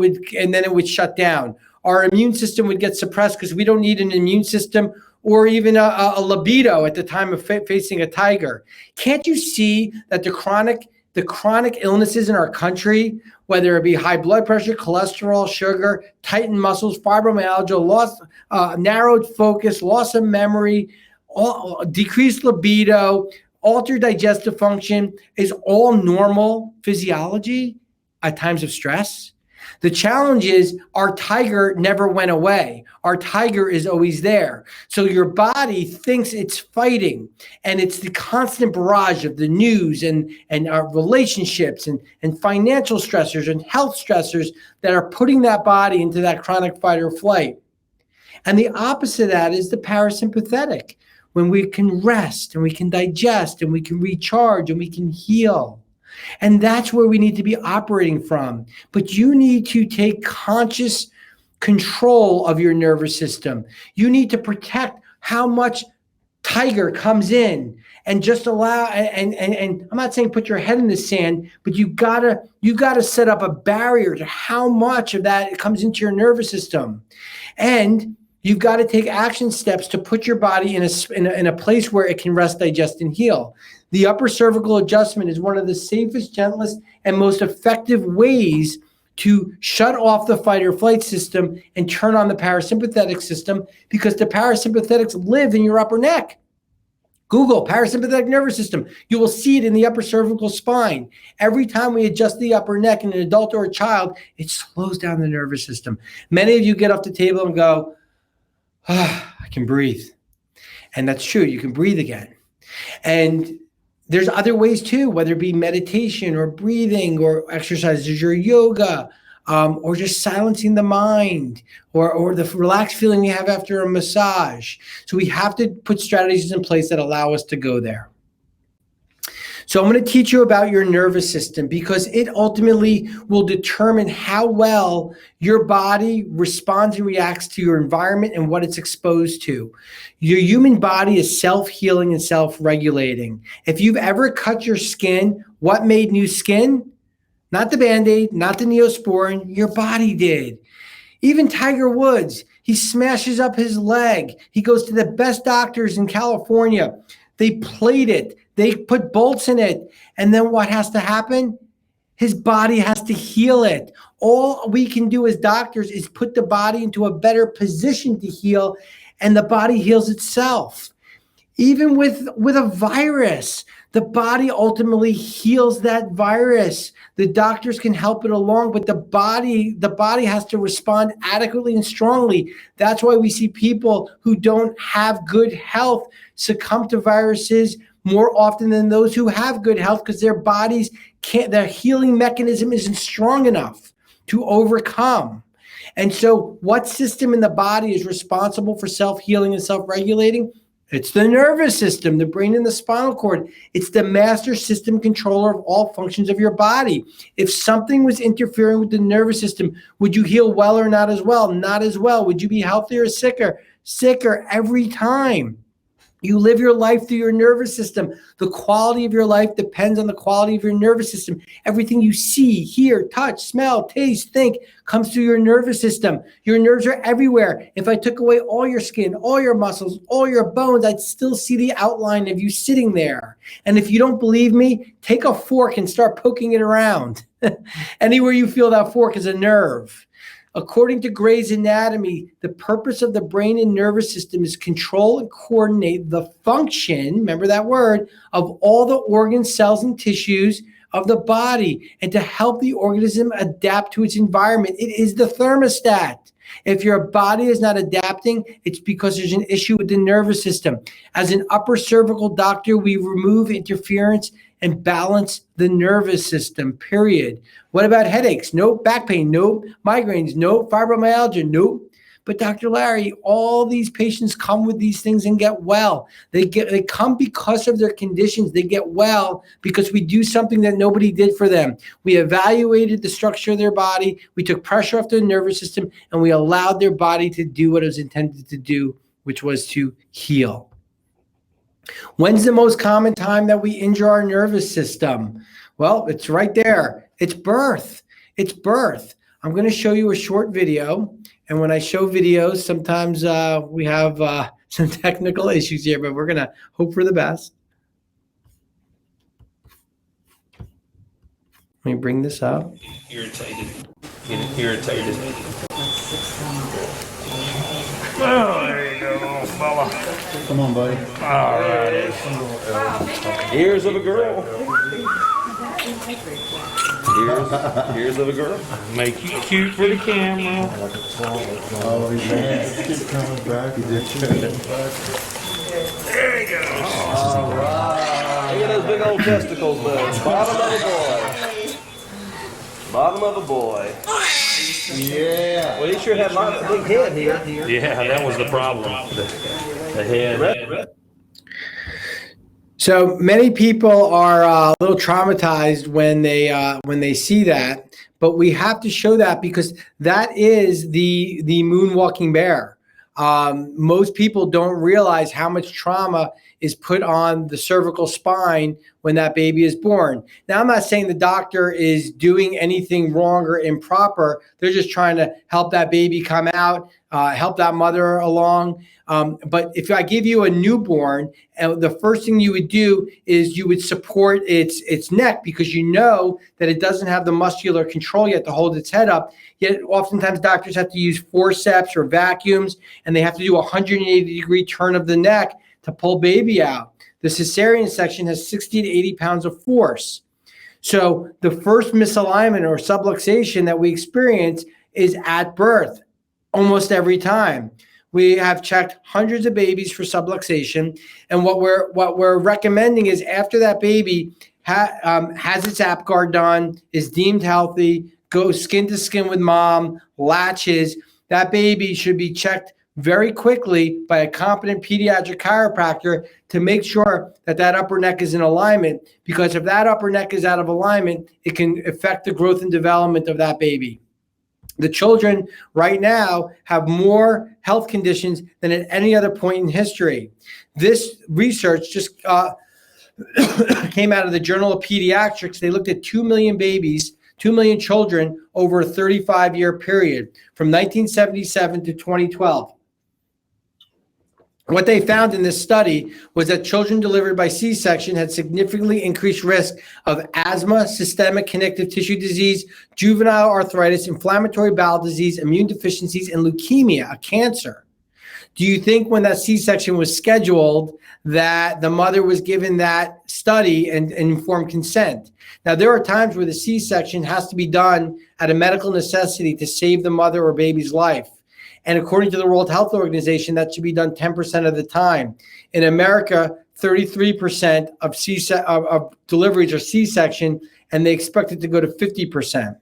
would shut down. Our immune system would get suppressed because we don't need an immune system or even a libido at the time of facing a tiger. Can't you see that the chronic illnesses in our country, whether it be high blood pressure, cholesterol, sugar, tightened muscles, fibromyalgia, narrowed focus, loss of memory, decreased libido, altered digestive function, is all normal physiology at times of stress? The challenge is our tiger never went away. Our tiger is always there. So your body thinks it's fighting, and it's the constant barrage of the news and our relationships and financial stressors and health stressors that are putting that body into that chronic fight or flight. And the opposite of that is the parasympathetic, when we can rest and we can digest and we can recharge and we can heal. And that's where we need to be operating from. But you need to take conscious control of your nervous system. You need to protect how much tiger comes in, and just allow, and I'm not saying put your head in the sand, but you gotta set up a barrier to how much of that comes into your nervous system. And you've got to take action steps to put your body in a place where it can rest, digest, and heal. The upper cervical adjustment is one of the safest, gentlest, and most effective ways to shut off the fight or flight system and turn on the parasympathetic system, because the parasympathetics live in your upper neck. Google parasympathetic nervous system. You will see it in the upper cervical spine. Every time we adjust the upper neck in an adult or a child, it slows down the nervous system. Many of you get off the table and go, I can breathe. And that's true. You can breathe again. And there's other ways too, whether it be meditation or breathing or exercises or yoga, or just silencing the mind, or the relaxed feeling you have after a massage. So we have to put strategies in place that allow us to go there. So I'm going to teach you about your nervous system, because it ultimately will determine how well your body responds and reacts to your environment and what it's exposed to. Your human body is self-healing and self-regulating. If you've ever cut your skin, what made new skin? Not the Band-Aid, not the Neosporin, your body did. Even Tiger Woods, he smashes up his leg. He goes to the best doctors in California. They plate it. They put bolts in it. And then what has to happen? His body has to heal it. All we can do as doctors is put the body into a better position to heal, and the body heals itself. Even with a virus, the body ultimately heals that virus. The doctors can help it along, but the body has to respond adequately and strongly. That's why we see people who don't have good health succumb to viruses more often than those who have good health, because their bodies can't, their healing mechanism isn't strong enough to overcome. And so what system in the body is responsible for self-healing and self-regulating? It's the nervous system, the brain and the spinal cord. It's the master system controller of all functions of your body. If something was interfering with the nervous system, would you heal well or not as well? Not as well. Would you be healthier or sicker? Sicker every time. You live your life through your nervous system. The quality of your life depends on the quality of your nervous system. Everything you see, hear, touch, smell, taste, think comes through your nervous system. Your nerves are everywhere. If I took away all your skin, all your muscles, all your bones, I'd still see the outline of you sitting there. And if you don't believe me, take a fork and start poking it around. Anywhere you feel that fork is a nerve. According to Gray's Anatomy, the purpose of the brain and nervous system is control and coordinate the function, remember that word, of all the organs, cells, and tissues of the body, and to help the organism adapt to its environment. It is the thermostat. If your body is not adapting, it's because there's an issue with the nervous system. As an upper cervical doctor, we remove interference and balance the nervous system, period. What about headaches? Nope. Back pain? Nope. Migraines? Nope. Fibromyalgia? Nope. But Dr. Larry, all these patients come with these things and get well. They come because of their conditions. They get well because we do something that nobody did for them. We evaluated the structure of their body. We took pressure off the nervous system, and we allowed their body to do what it was intended to do, which was to heal. When's the most common time that we injure our nervous system? Well, it's right there. It's birth. It's birth. I'm going to show you a short video. And when I show videos, sometimes we have some technical issues here, but we're going to hope for the best. Let me bring this up. Irritated. Getting irritated. Oh, there you go. fella. Come on, buddy. All right. Ears of a girl. Ears of a girl. Make you cute for the camera. Oh, man. Keep coming back. He did. There you go. All right. Look at those big old testicles, bud. Bottom of a boy. Bottom of a boy. Yeah. Well, he sure had a big head here. Yeah, that was the problem. The head. So many people are a little traumatized when they see that, but we have to show that because that is the moonwalking bear. Most people don't realize how much trauma is put on the cervical spine when that baby is born. Now, I'm not saying the doctor is doing anything wrong or improper. They're just trying to help that baby come out, help that mother along. But if I give you a newborn, the first thing you would do is you would support its neck because you know that it doesn't have the muscular control yet to hold its head up. Yet oftentimes doctors have to use forceps or vacuums, and they have to do a 180-degree turn of the neck to pull baby out. The cesarean section has 60 to 80 pounds of force. So the first misalignment or subluxation that we experience is at birth, almost every time. We have checked hundreds of babies for subluxation, and what we're recommending is after that baby has its APGAR done, is deemed healthy, goes skin to skin with mom, latches, that baby should be checked very quickly by a competent pediatric chiropractor to make sure that that upper neck is in alignment, because if that upper neck is out of alignment, it can affect the growth and development of that baby. The children right now have more health conditions than at any other point in history. This research just came out of the Journal of Pediatrics. They looked at 2 million babies, 2 million children over a 35-year period from 1977 to 2012. What they found in this study was that children delivered by C-section had significantly increased risk of asthma, systemic connective tissue disease, juvenile arthritis, inflammatory bowel disease, immune deficiencies, and leukemia, a cancer. Do you think when that C-section was scheduled that the mother was given that study and informed consent? Now, there are times where the C-section has to be done at a medical necessity to save the mother or baby's life. And according to the World Health Organization, that should be done 10% of the time. In America, 33% of deliveries are C-section, and they expect it to go to 50%.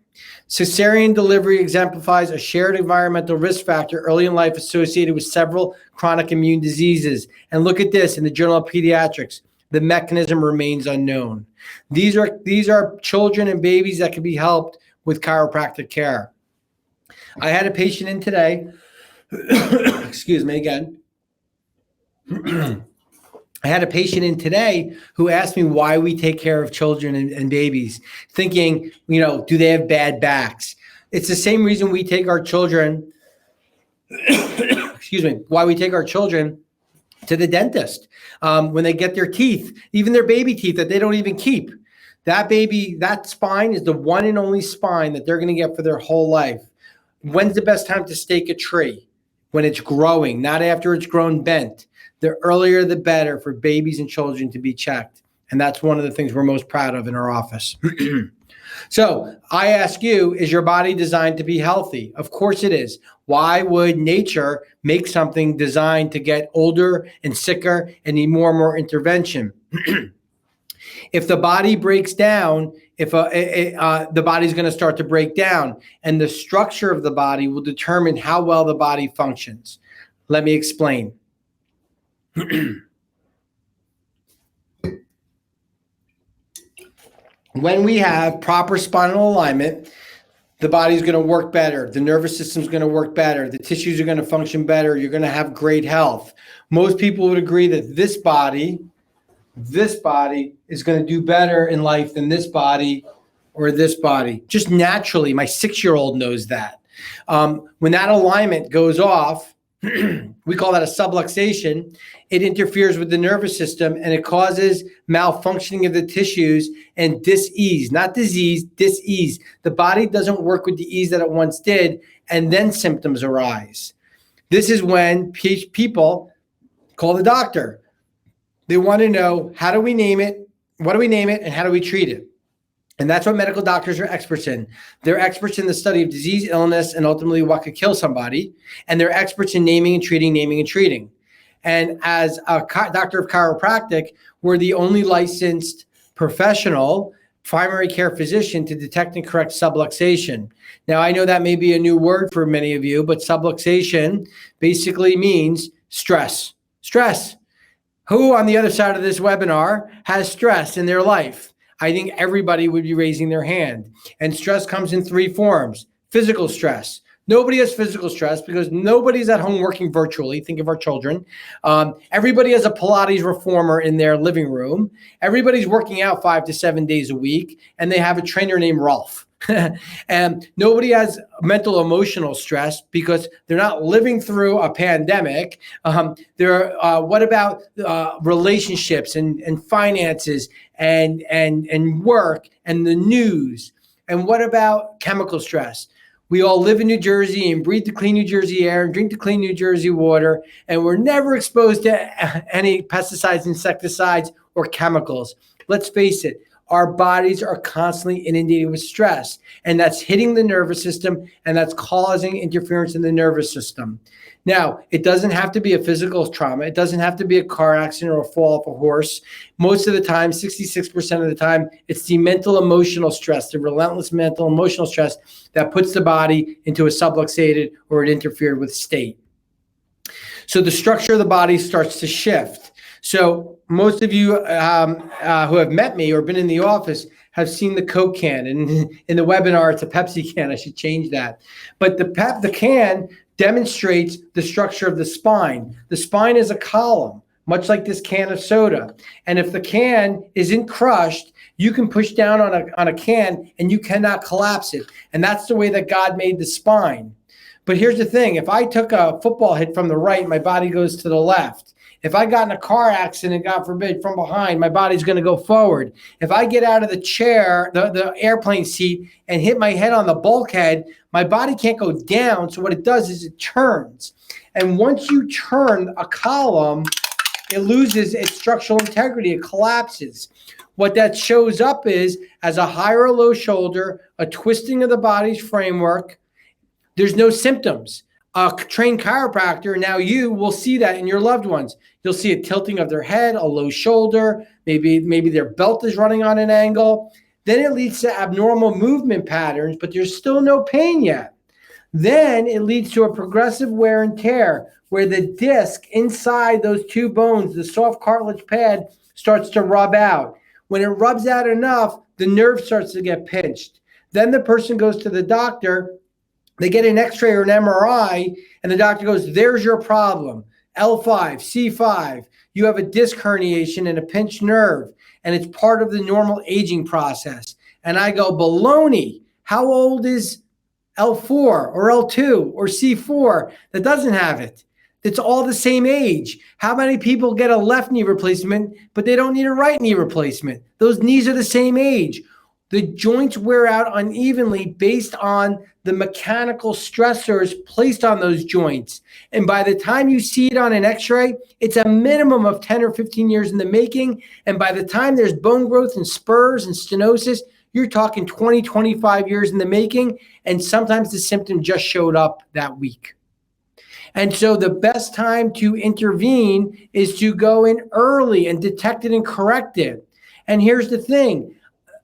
Cesarean delivery exemplifies a shared environmental risk factor early in life associated with several chronic immune diseases. And look at this in the Journal of Pediatrics. The mechanism remains unknown. These are children and babies that can be helped with chiropractic care. I had a patient in today. Excuse me again. I had a patient in today who asked me why we take care of children and babies, thinking, do they have bad backs? It's the same reason we take our children, why we take our children to the dentist when they get their teeth, even their baby teeth that they don't even keep. That spine is the one and only spine that they're going to get for their whole life. When's the best time to stake a tree? When it's growing, not after it's grown bent. The earlier, the better for babies and children to be checked. And that's one of the things we're most proud of in our office. So I ask you, is your body designed to be healthy? Of course it is. Why would nature make something designed to get older and sicker and need more and more intervention? If the body breaks down, the body's going to start to break down, and the structure of the body will determine how well the body functions. Let me explain. When we have proper spinal alignment, the body's going to work better. The nervous system's going to work better. The tissues are going to function better. You're going to have great health. Most people would agree that this body is going to do better in life than this body or this body. Just naturally, my 6-year-old knows that. When that alignment goes off, we call that a subluxation. It interferes with the nervous system and it causes malfunctioning of the tissues and dis-ease, not disease, dis-ease. The body doesn't work with the ease that it once did, and then symptoms arise. This is when people Call the doctor. They want to know, how do we name it? What do we name it? And how do we treat it? And that's what medical doctors are experts in. They're experts in the study of disease, illness, and ultimately what could kill somebody. And they're experts in naming and treating. And as a doctor of chiropractic, we're the only licensed professional primary care physician to detect and correct subluxation. Now, I know that may be a new word for many of you, but subluxation basically means stress. Stress. Who on the other side of this webinar has stress in their life? I think everybody would be raising their hand. And stress comes in three forms. Physical stress. Nobody has physical stress because nobody's at home working virtually. Think of our children. Everybody has a Pilates reformer in their living room. Everybody's working out 5 to 7 days a week, and they have a trainer named Rolf. And nobody has mental emotional stress because they're not living through a pandemic. What about relationships and finances and work and the news? And what about chemical stress? We all live in New Jersey and breathe the clean New Jersey air and drink the clean New Jersey water, and we're never exposed to any pesticides, insecticides, or chemicals. Let's face it, our bodies are constantly inundated with stress, and that's hitting the nervous system, and that's causing interference in the nervous system. Now, it doesn't have to be a physical trauma. It doesn't have to be a car accident or a fall off a horse. Most of the time, 66% of the time, it's the mental emotional stress, the relentless mental emotional stress that puts the body into a subluxated or an interfered with state. So the structure of the body starts to shift. So most of you who have met me or been in the office have seen the Coke can. And in the webinar, it's a Pepsi can. I should change that. But the can demonstrates the structure of the spine. The spine is a column, much like this can of soda. And if the can isn't crushed, you can push down on a can and you cannot collapse it. And that's the way that God made the spine. But here's the thing. If I took a football hit from the right, my body goes to the left. If I got in a car accident, God forbid, from behind, my body's going to go forward. If I get out of the chair, the airplane seat, and hit my head on the bulkhead, my body can't go down. So what it does is it turns. And once you turn a column, it loses its structural integrity. It collapses. What that shows up is as a high or low shoulder, a twisting of the body's framework. There's no symptoms. A trained chiropractor, now you will see that in your loved ones. You'll see a tilting of their head, a low shoulder, maybe their belt is running on an angle. Then it leads to abnormal movement patterns, but there's still no pain yet. Then it leads to a progressive wear and tear where the disc inside those two bones, the soft cartilage pad, starts to rub out. When it rubs out enough, the nerve starts to get pinched. Then the person goes to the doctor. They get an x-ray or an MRI, and the doctor goes, there's your problem, L5, C5. You have a disc herniation and a pinched nerve, and it's part of the normal aging process. And I go, baloney, how old is L4 or L2 or C4 that doesn't have it? It's all the same age. How many people get a left knee replacement, but they don't need a right knee replacement? Those knees are the same age. The joints wear out unevenly based on the mechanical stressors placed on those joints. And by the time you see it on an x-ray, it's a minimum of 10 or 15 years in the making. And by the time there's bone growth and spurs and stenosis, you're talking 20, 25 years in the making. And sometimes the symptom just showed up that week. And so the best time to intervene is to go in early and detect it and correct it. And here's the thing.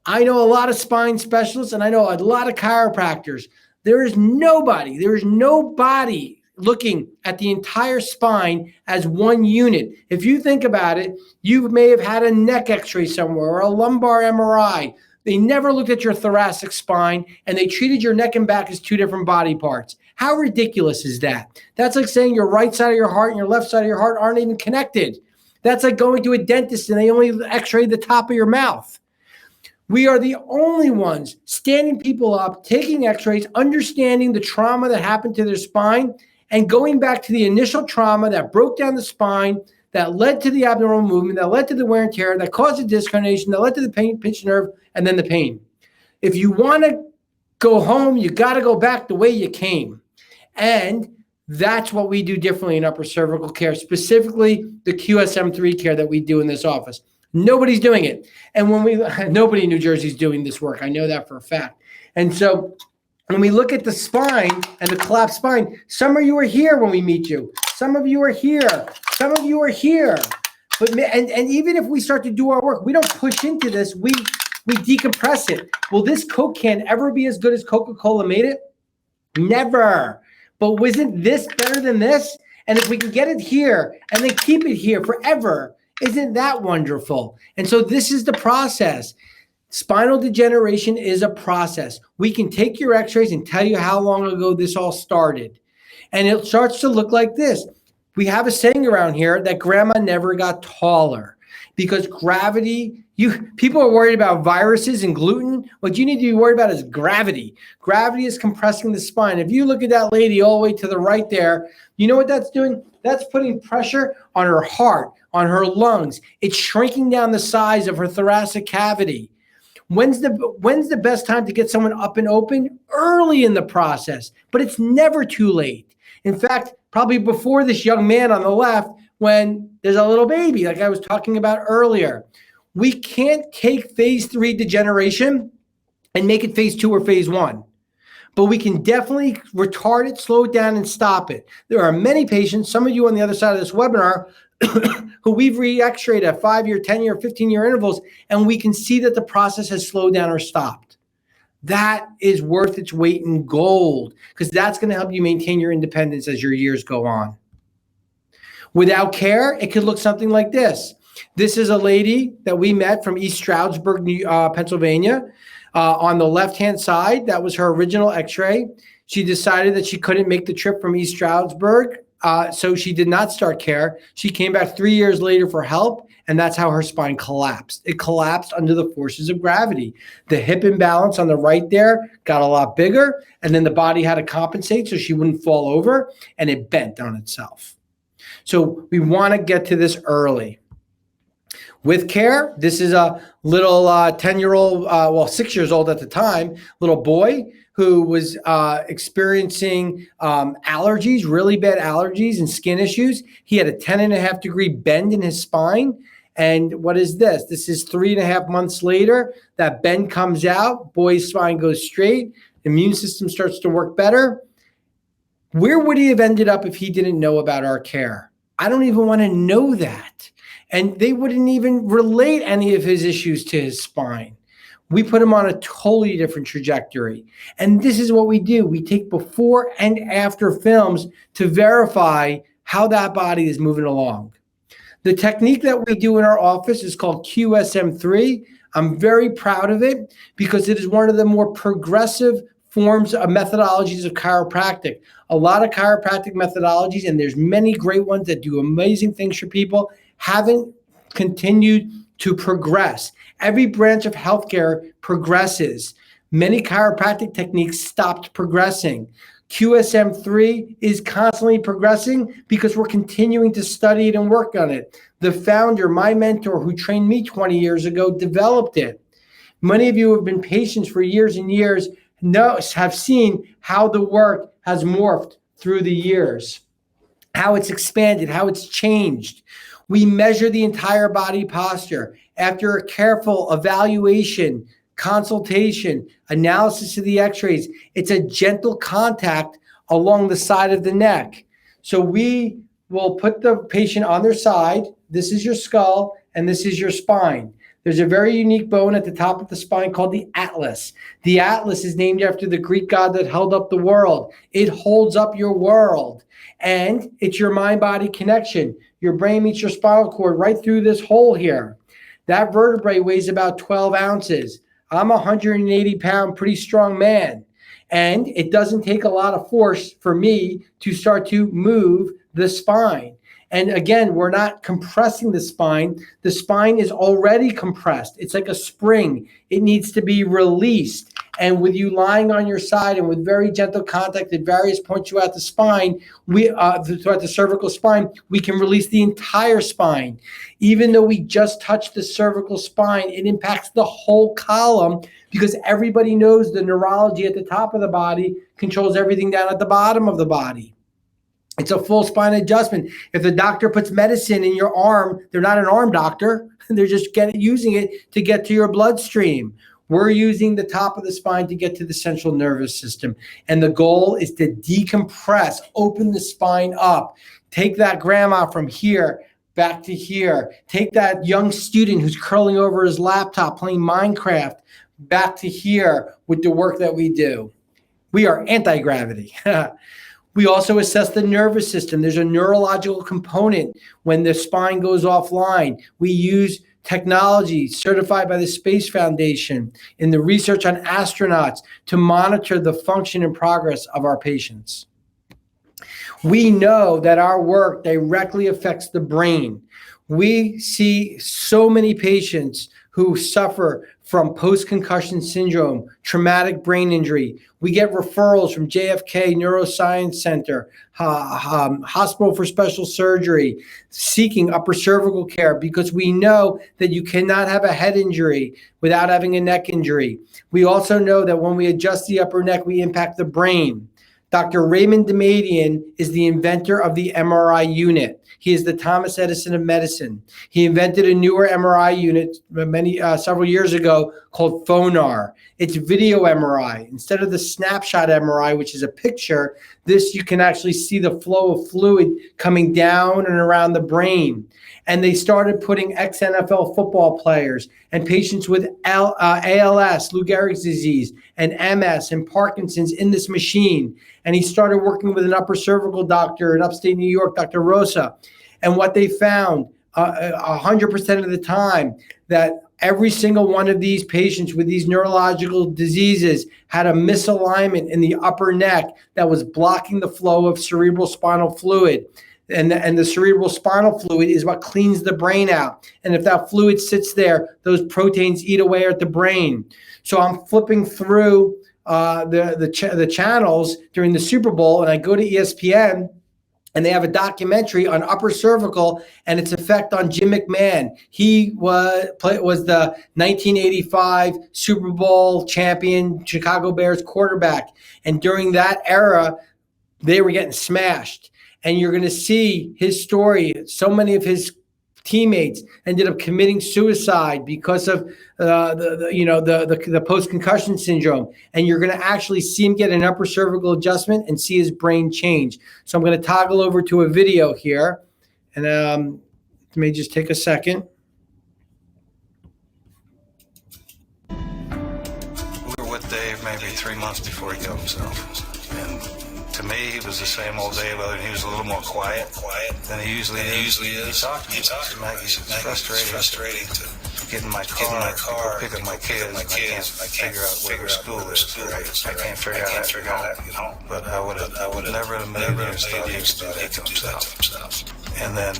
I know a lot of spine specialists and I know a lot of chiropractors. There is nobody looking at the entire spine as one unit. If you think about it, you may have had a neck x-ray somewhere or a lumbar MRI. They never looked at your thoracic spine and they treated your neck and back as two different body parts. How ridiculous is that? That's like saying your right side of your heart and your left side of your heart aren't even connected. That's like going to a dentist and they only x-ray the top of your mouth. We are the only ones standing people up, taking x-rays, understanding the trauma that happened to their spine, and going back to the initial trauma that broke down the spine, that led to the abnormal movement, that led to the wear and tear, that caused the disc herniation, that led to the pain, pinched nerve, and then the pain. If you want to go home, you got to go back the way you came. And That's what we do differently in upper cervical care, specifically the QSM3 care that we do in this office. Nobody's doing it. And nobody in New Jersey is doing this work. I know that for a fact. And so when we look at the spine and the collapsed spine, some of you are here when we meet you. Some of you are here. Some of you are here. But even if we start to do our work, we don't push into this. We decompress it. Will this Coke can ever be as good as Coca-Cola made it? Never. But wasn't this better than this? And if we can get it here and then keep it here forever, isn't that wonderful? And so this is the process. Spinal degeneration is a process. We can take your x-rays and tell you how long ago this all started. And it starts to look like this. We have a saying around here that grandma never got taller because gravity, people are worried about viruses and gluten. What you need to be worried about is gravity. Gravity is compressing the spine. If you look at that lady all the way to the right there, you know what that's doing? That's putting pressure on her heart, on her lungs. It's shrinking down the size of her thoracic cavity. When's the best time to get someone up and open? Early in the process, but it's never too late. In fact, probably before this young man on the left, when there's a little baby, like I was talking about earlier. We can't take phase 3 degeneration and make it phase 2 or phase 1, but we can definitely retard it, slow it down, and stop it. There are many patients, some of you on the other side of this webinar, who we've re-x-rayed at 5-year, 10-year, 15-year intervals, and we can see that the process has slowed down or stopped. That is worth its weight in gold because that's going to help you maintain your independence as your years go on. Without care, it could look something like this. This is a lady that we met from East Stroudsburg, Pennsylvania. On the left-hand side, that was her original x-ray. She decided that she couldn't make the trip from East Stroudsburg, so she did not start care. She came back 3 years later for help, and that's how her spine collapsed. It collapsed under the forces of gravity. The hip imbalance on the right there got a lot bigger, and then the body had to compensate so she wouldn't fall over, and it bent on itself. So we want to get to this early. With care, this is a little 10-year-old, 6 years old at the time, little boy who was experiencing allergies, really bad allergies and skin issues. He had a 10.5 degree bend in his spine. And what is this? This is 3.5 months later. That bend comes out. Boy's spine goes straight. Immune system starts to work better. Where would he have ended up if he didn't know about our care? I don't even want to know that. And they wouldn't even relate any of his issues to his spine. We put him on a totally different trajectory. And this is what we do. We take before and after films to verify how that body is moving along. The technique that we do in our office is called QSM3. I'm very proud of it because it is one of the more progressive forms of methodologies of chiropractic. A lot of chiropractic methodologies, and there's many great ones that do amazing things for people, haven't continued to progress. Every branch of healthcare progresses. Many chiropractic techniques stopped progressing. QSM3 is constantly progressing because we're continuing to study it and work on it. The founder, my mentor, who trained me 20 years ago, developed it. Many of you who have been patients for years and years have seen how the work has morphed through the years, how it's expanded, how it's changed. We measure the entire body posture. After a careful evaluation, consultation, analysis of the x-rays, it's a gentle contact along the side of the neck. So we will put the patient on their side. This is your skull, and this is your spine. There's a very unique bone at the top of the spine called the atlas. The atlas is named after the Greek god that held up the world. It holds up your world, and it's your mind-body connection. Your brain meets your spinal cord right through this hole here. That vertebrae weighs about 12 ounces. I'm a 180-pound, pretty strong man, and it doesn't take a lot of force for me to start to move the spine. And again, we're not compressing the spine. The spine is already compressed. It's like a spring. It needs to be released. And with you lying on your side and with very gentle contact at various points throughout the spine, throughout the cervical spine, we can release the entire spine. Even though we just touched the cervical spine, it impacts the whole column because everybody knows the neurology at the top of the body controls everything down at the bottom of the body. It's a full spine adjustment. If the doctor puts medicine in your arm, they're not an arm doctor. They're just using it to get to your bloodstream. We're using the top of the spine to get to the central nervous system. And the goal is to decompress, open the spine up, take that grandma from here back to here, take that young student who's curling over his laptop playing Minecraft back to here with the work that we do. We are anti-gravity. We also assess the nervous system. There's a neurological component when the spine goes offline. We use technology certified by the Space Foundation in the research on astronauts to monitor the function and progress of our patients. We know that our work directly affects the brain. We see so many patients who suffer from post-concussion syndrome, traumatic brain injury. We get referrals from JFK Neuroscience Center, Hospital for Special Surgery, seeking upper cervical care because we know that you cannot have a head injury without having a neck injury. We also know that when we adjust the upper neck, we impact the brain. Dr. Raymond Damadian is the inventor of the MRI unit. He is the Thomas Edison of medicine. He invented a newer MRI unit several years ago called Phonar. It's video MRI. Instead of the snapshot MRI, which is a picture, this you can actually see the flow of fluid coming down and around the brain. And they started putting ex-NFL football players and patients with ALS, Lou Gehrig's disease, and MS and Parkinson's in this machine. And he started working with an upper cervical doctor in upstate New York, Dr. Rosa. And what they found 100% of the time, that every single one of these patients with these neurological diseases had a misalignment in the upper neck that was blocking the flow of cerebral spinal fluid. And the cerebral spinal fluid is what cleans the brain out. And if that fluid sits there, those proteins eat away at the brain. So I'm flipping through the channels during the Super Bowl, and I go to ESPN, and they have a documentary on upper cervical and its effect on Jim McMahon. He was the 1985 Super Bowl champion Chicago Bears quarterback. And during that era, they were getting smashed. And you're going to see his story. So many of his teammates ended up committing suicide because of the post-concussion syndrome. And you're going to actually see him get an upper cervical adjustment and see his brain change. So I'm going to toggle over to a video here. And let me just take a second. We were with Dave maybe 3 months before he killed himself. And to me, he was the same old Dave, other than he was a little more quiet than he usually is. He talked to me. It's frustrating to get in my car, pick up my kids. I can't figure out where school is. I can't figure out how to get home. But I would have never made him stop himself. And then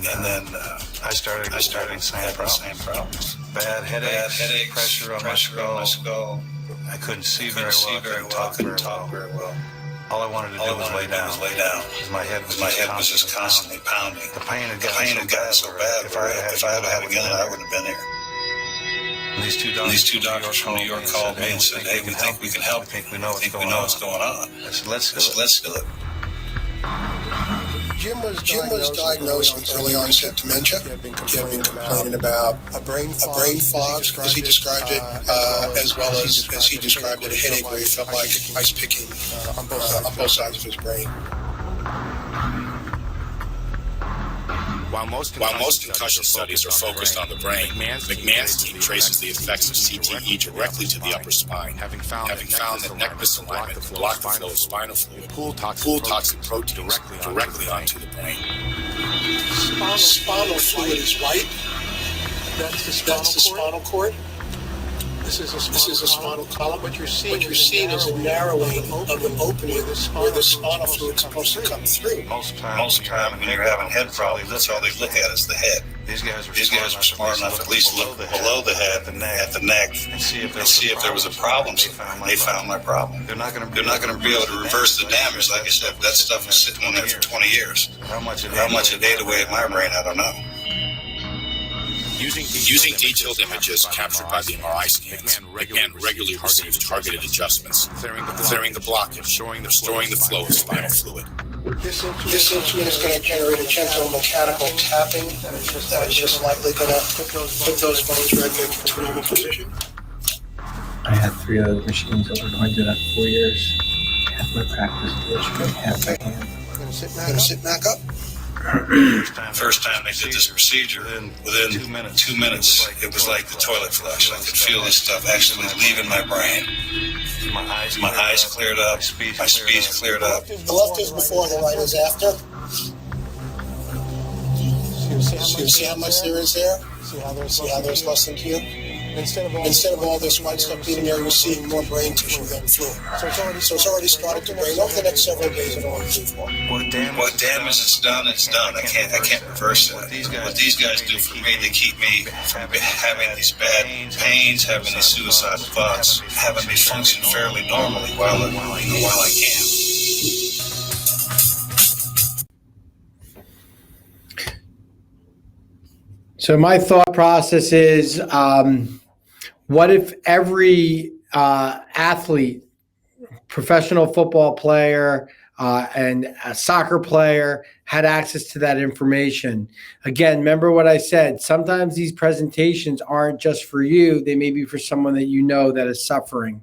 I started the same problems. Bad headache, pressure on my skull. I couldn't see very well. I couldn't talk very well. All I wanted to do was lay down. Because my head was just constantly pounding. The pain had gotten so bad. If I had had a gun, I wouldn't have been here. And these two doctors from New York called me and said, "Hey, we think we can help. We think we know what's going on." I said, "Let's do it." Jim was diagnosed with early onset dementia. He had been complaining about a brain fog, as he described it, as well as he described it, a headache where he felt like ice picking on both sides of his brain. While most concussion studies are focused on the brain, McMahon's team traces the effects of CTE directly to the upper spine, having found that neck misalignment blocked the flow of spinal fluid, pull toxic proteins directly onto the brain. Spinal fluid is white. That's the spinal cord. This is a spinal column. What you're seeing is a narrowing of an opening where the spinal fluid is supposed to come through. Most time when you're having head problems, that's all they look at is the head. These guys were smart enough to at least look below the head, at the neck, and see if there was a problem. They found my problem. They're not going to be able to reverse the damage. Like I said, that stuff was sitting on there for 20 years. How much it ate away at my brain, I don't know. Using detailed images captured by the MRI scans, McMahon regularly receives targeted adjustments, clearing the blockage, restoring the flow of spinal fluid. This instrument is going to generate a gentle mechanical tapping that is just lightly going to put those bones right back into normal position. I had 3 of those machines over. I did that 4 years. Half my practice, half my hand. Going to sit back up. First time they did this procedure, within 2 minutes, it was like the toilet flush. I could feel this stuff actually leaving my brain. My eyes cleared up, my speech cleared up. The left is before, the right is after. So you see how much there is there? See how there's less than here? Instead of all this white stuff being there, you're seeing more brain tissue than fluid. So it's already started to brain. Over the next several days, it'll improve more. What damage is done, it's done. I can't reverse it. What these guys do for me, they keep me from having these bad pains, having these suicidal thoughts, having me function fairly normally while I can. So my thought process is, what if every athlete, professional football player, and a soccer player had access to that information? Again, remember what I said. Sometimes these presentations aren't just for you. They may be for someone that you know that is suffering.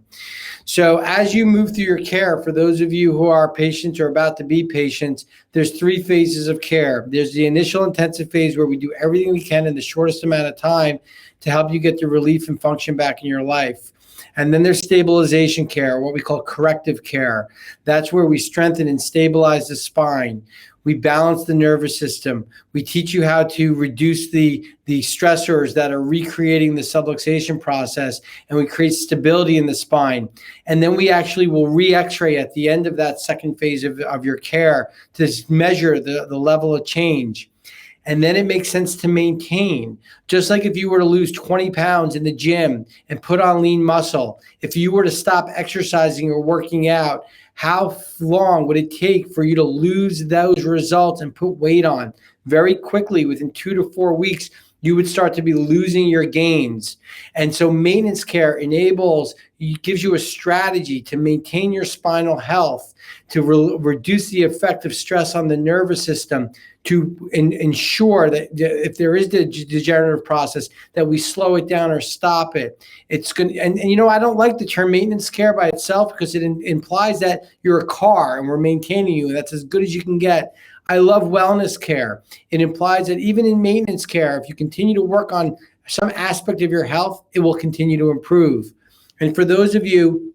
So as you move through your care, for those of you who are patients or about to be patients, there's 3 phases of care. There's the initial intensive phase where we do everything we can in the shortest amount of time to help you get the relief and function back in your life. And then there's stabilization care, what we call corrective care. That's where we strengthen and stabilize the spine. We balance the nervous system. We teach you how to reduce the stressors that are recreating the subluxation process, and we create stability in the spine. And then we actually will re-x-ray at the end of that second phase of your care to measure the level of change. And then it makes sense to maintain. Just like if you were to lose 20 pounds in the gym and put on lean muscle, if you were to stop exercising or working out, how long would it take for you to lose those results and put weight on? Very quickly, within 2 to 4 weeks, you would start to be losing your gains. And so maintenance care gives you a strategy to maintain your spinal health, to reduce the effect of stress on the nervous system, to ensure that if there is the degenerative process, that we slow it down or stop it. It's going and you know, I don't like the term maintenance care by itself because it implies that you're a car and we're maintaining you, and that's as good as you can get. I love wellness care. It implies that even in maintenance care, if you continue to work on some aspect of your health, it will continue to improve. And for those of you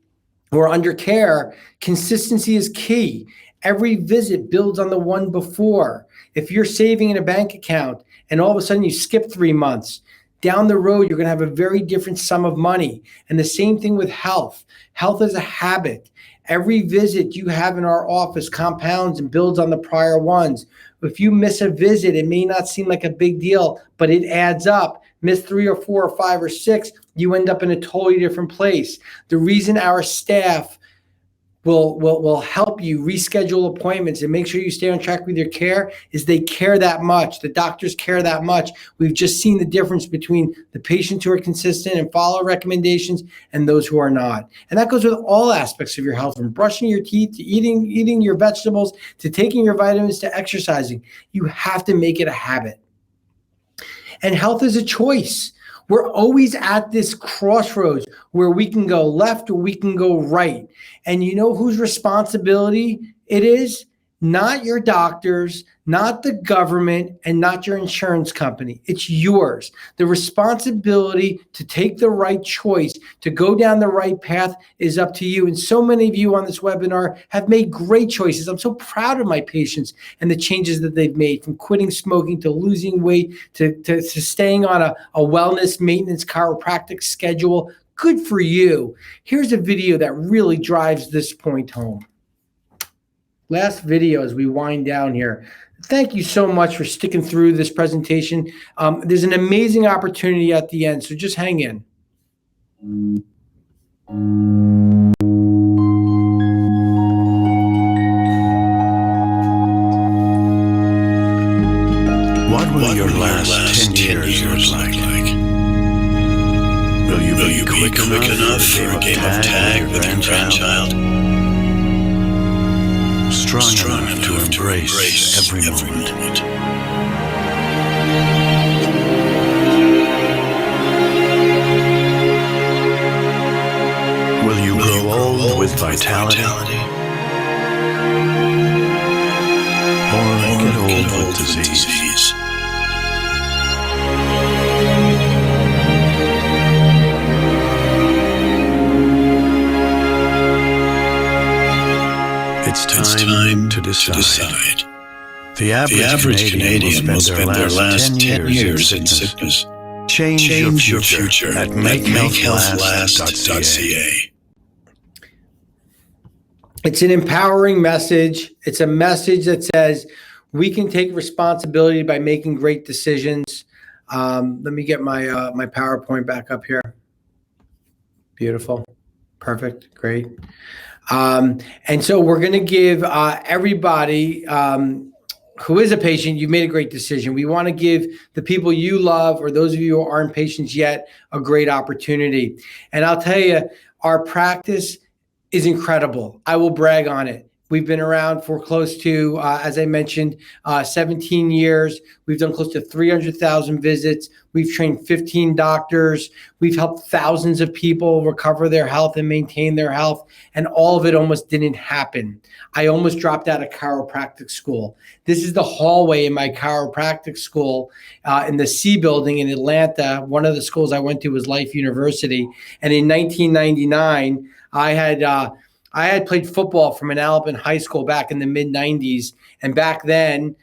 who are under care, consistency is key. Every visit builds on the one before. If you're saving in a bank account and all of a sudden you skip 3 months, down the road, you're going to have a very different sum of money. And the same thing with health. Health is a habit. Every visit you have in our office compounds and builds on the prior ones. If you miss a visit, it may not seem like a big deal, but it adds up. Miss 3 or 4 or 5 or 6, you end up in a totally different place. The reason our staff will help you reschedule appointments and make sure you stay on track with your care is they care that much. The doctors care that much. We've just seen the difference between the patients who are consistent and follow recommendations and those who are not. And that goes with all aspects of your health, from brushing your teeth to eating your vegetables to taking your vitamins to exercising. You have to make it a habit. And health is a choice. We're always at this crossroads where we can go left or we can go right. And you know whose responsibility it is? Not your doctors, not the government, and not your insurance company. It's yours. The responsibility to take the right choice, to go down the right path is up to you. And so many of you on this webinar have made great choices. I'm so proud of my patients and the changes that they've made, from quitting smoking to losing weight to staying on a wellness maintenance chiropractic schedule. Good for you. Here's a video that really drives this point home. Last video as we wind down here. Thank you so much for sticking through this presentation. There's an amazing opportunity at the end, so just hang in. What will your last 10 years look like? Will you be quick enough for a game of tag with your grandchild? strong enough to embrace every moment. Will you grow old with vitality? Or get old with disease? It's time to decide. The average Canadian will spend their last 10 years in sickness. Change your future at makehealthlast.ca. It's an empowering message. It's a message that says we can take responsibility by making great decisions. Let me get my my PowerPoint back up here. Beautiful. Perfect. Great. And so we're going to give everybody who is a patient, you've made a great decision. We want to give the people you love, or those of you who aren't patients yet, a great opportunity. And I'll tell you, our practice is incredible. I will brag on it. We've been around for close to, as I mentioned, 17 years. We've done close to 300,000 visits. We've trained 15 doctors. We've helped thousands of people recover their health and maintain their health. And all of it almost didn't happen. I almost dropped out of chiropractic school. This is the hallway in my chiropractic school in the C building in Atlanta. One of the schools I went to was Life University. And in 1999, I had played football from an Arbeitman high school back in the mid-90s. And back then,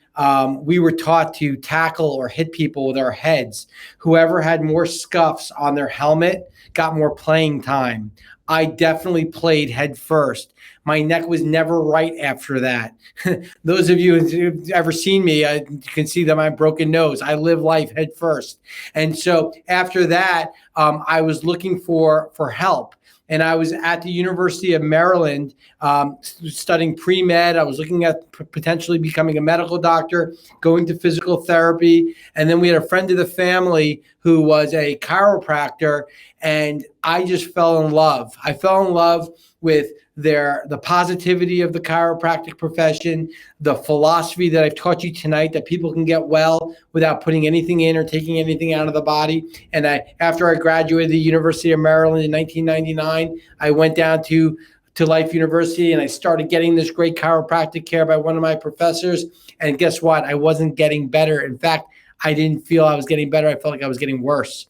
we were taught to tackle or hit people with our heads. Whoever had more scuffs on their helmet got more playing time. I definitely played head first. My neck was never right after that. Those of you who've ever seen me, you can see that my broken nose. I live life head first. And so after that, I was looking for help. And I was at the University of Maryland studying pre-med. I was looking at potentially becoming a medical doctor, going to physical therapy. And then we had a friend of the family who was a chiropractor. And I just fell in love. I fell in love with the positivity of the chiropractic profession, the philosophy that I've taught you tonight, that people can get well without putting anything in or taking anything out of the body. And after I graduated the University of Maryland in 1999, I went down to Life University and I started getting this great chiropractic care by one of my professors. And guess what? I wasn't getting better. In fact, I didn't feel I was getting better. I felt like I was getting worse.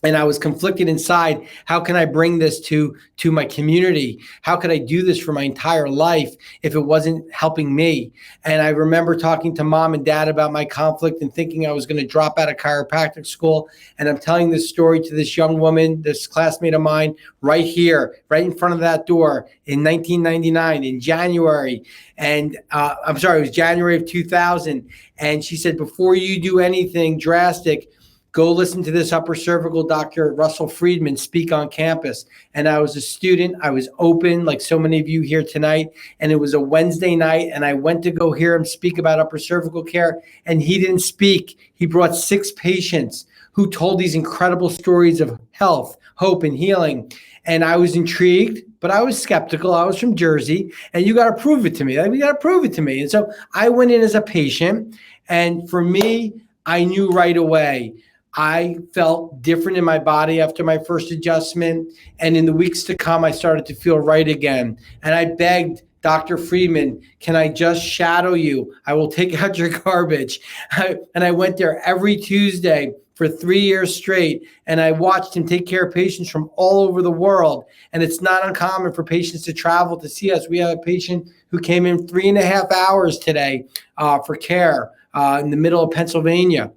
And I was conflicted inside. How can I bring this to my community? How could I do this for my entire life if it wasn't helping me? And I remember talking to mom and dad about my conflict and thinking I was going to drop out of chiropractic school. And I'm telling this story to this young woman, this classmate of mine, right here, right in front of that door in 1999, in January. And it was January of 2000. And she said, before you do anything drastic, go listen to this upper cervical Dr. Russell Friedman speak on campus. And I was a student. I was open, like so many of you here tonight. And it was a Wednesday night. And I went to go hear him speak about upper cervical care. And he didn't speak. He brought 6 patients who told these incredible stories of health, hope, and healing. And I was intrigued, but I was skeptical. I was from Jersey. And you got to prove it to me. You got to prove it to me. And so I went in as a patient. And for me, I knew right away. I felt different in my body after my first adjustment. And in the weeks to come, I started to feel right again. And I begged Dr. Friedman, can I just shadow you? I will take out your garbage. And I went there every Tuesday for 3 years straight. And I watched him take care of patients from all over the world. And it's not uncommon for patients to travel to see us. We have a patient who came in 3.5 hours today for care in the middle of Pennsylvania.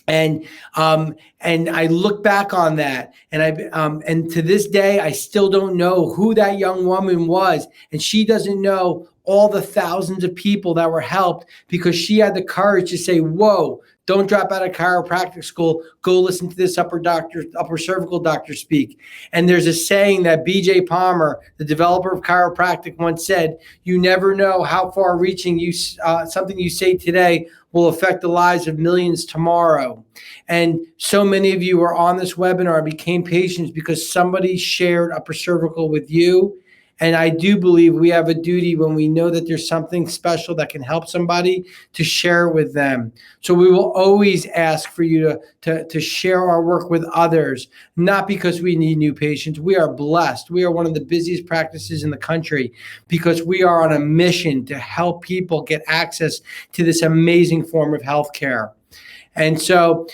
And I look back on that, and to this day, I still don't know who that young woman was, and she doesn't know all the thousands of people that were helped because she had the courage to say, "Whoa, don't drop out of chiropractic school. Go listen to this upper cervical doctor speak." And there's a saying that B.J. Palmer, the developer of chiropractic, once said, "You never know how far-reaching something you say today will affect the lives of millions tomorrow." And so many of you are on this webinar became patients because somebody shared upper cervical with you. And I do believe we have a duty when we know that there's something special that can help somebody to share it with them. So we will always ask for you to share our work with others, not because we need new patients. We are blessed. We are one of the busiest practices in the country because we are on a mission to help people get access to this amazing form of healthcare. And so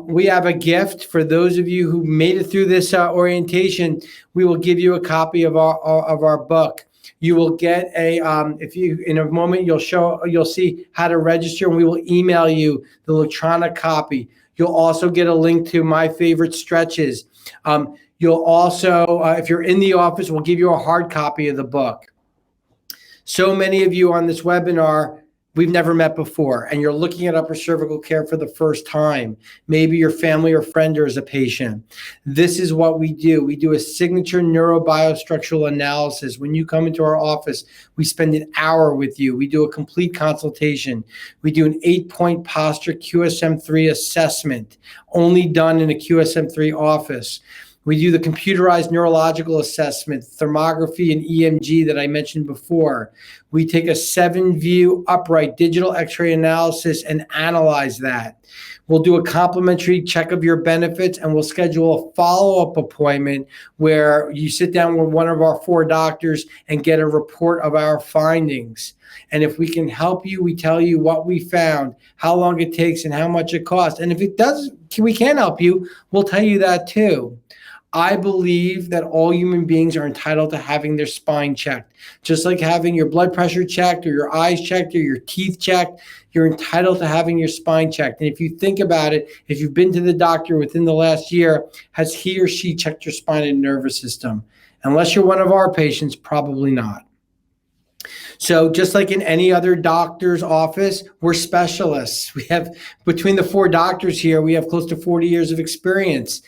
we have a gift for those of you who made it through this orientation. We will give you a copy of our book. You will get in a moment, you'll see how to register, and we will email you the electronic copy. You'll also get a link to my favorite stretches. You'll also, if you're in the office, we'll give you a hard copy of the book. So many of you on this webinar, we've never met before, and you're looking at upper cervical care for the first time. Maybe your family or friend is a patient. This is what we do. We do a signature neurobiostructural analysis. When you come into our office, we spend an hour with you. We do a complete consultation. We do an 8-point posture QSM-3 assessment, only done in a QSM-3 office. We do the computerized neurological assessment, thermography, and EMG that I mentioned before. We take a 7-view upright digital x-ray analysis and analyze that. We'll do a complimentary check of your benefits, and we'll schedule a follow-up appointment where you sit down with one of our 4 doctors and get a report of our findings. And if we can help you, we tell you what we found, how long it takes, and how much it costs. And if we can help you, we'll tell you that too. I believe that all human beings are entitled to having their spine checked. Just like having your blood pressure checked or your eyes checked or your teeth checked, you're entitled to having your spine checked. And if you think about it, if you've been to the doctor within the last year, has he or she checked your spine and nervous system? Unless you're one of our patients, probably not. So just like in any other doctor's office, we're specialists. We have, between the 4 doctors here, we have close to 40 years of experience.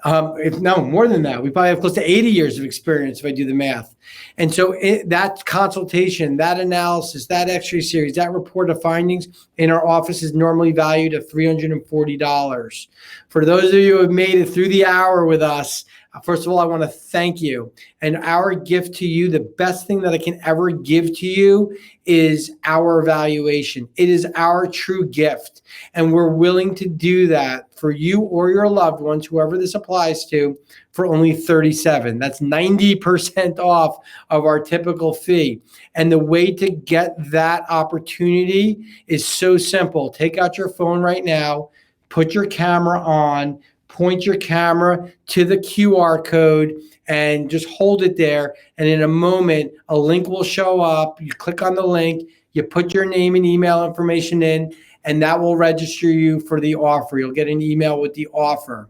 If no, more than that, we probably have close to 80 years of experience if I do the math. And so that consultation, that analysis, that x-ray series, that report of findings in our office is normally valued at $340. For those of you who have made it through the hour with us, first of all, I want to thank you. And our gift to you, the best thing that I can ever give to you is our evaluation. It is our true gift. And we're willing to do that for you or your loved ones, whoever this applies to, for only $37. That's 90% off of our typical fee. And the way to get that opportunity is so simple. Take out your phone right now, put your camera on, point your camera to the QR code, and just hold it there. And in a moment, a link will show up. You click on the link, you put your name and email information in, and that will register you for the offer. You'll get an email with the offer.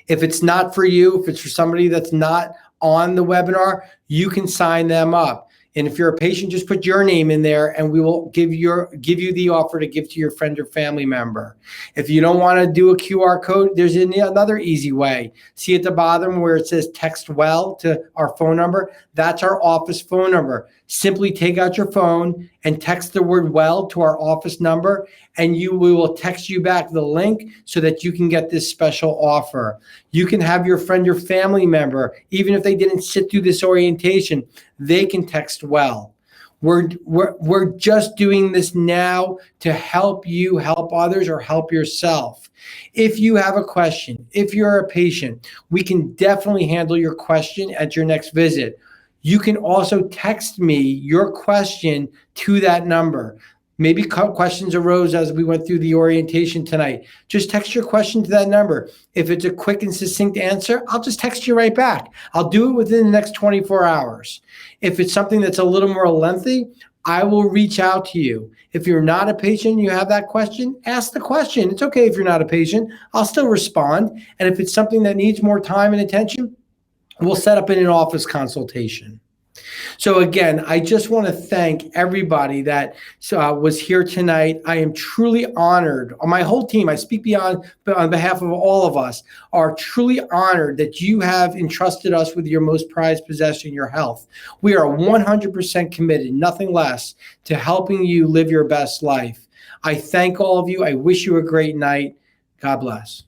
If it's not for you, if it's for somebody that's not on the webinar, you can sign them up. And if you're a patient, just put your name in there and we will give you the offer to give to your friend or family member. If you don't want to do a QR code, there's another easy way. See at the bottom where it says text well to our phone number? That's our office phone number. Simply take out your phone and text the word well to our office number, and we will text you back the link so that you can get this special offer. You can have your friend or family member, even if they didn't sit through this orientation, they can text well. We're just doing this now to help you help others or help yourself. If you have a question, if you're a patient, we can definitely handle your question at your next visit. You can also text me your question to that number. Maybe questions arose as we went through the orientation tonight. Just text your question to that number. If it's a quick and succinct answer, I'll just text you right back. I'll do it within the next 24 hours. If it's something that's a little more lengthy, I will reach out to you. If you're not a patient and you have that question, ask the question. It's okay if you're not a patient. I'll still respond. And if it's something that needs more time and attention, we'll set up an office consultation. So again, I just want to thank everybody that was here tonight. I am truly honored. My whole team, I speak on behalf of all of us, are truly honored that you have entrusted us with your most prized possession, your health. We are 100% committed, nothing less, to helping you live your best life. I thank all of you. I wish you a great night. God bless.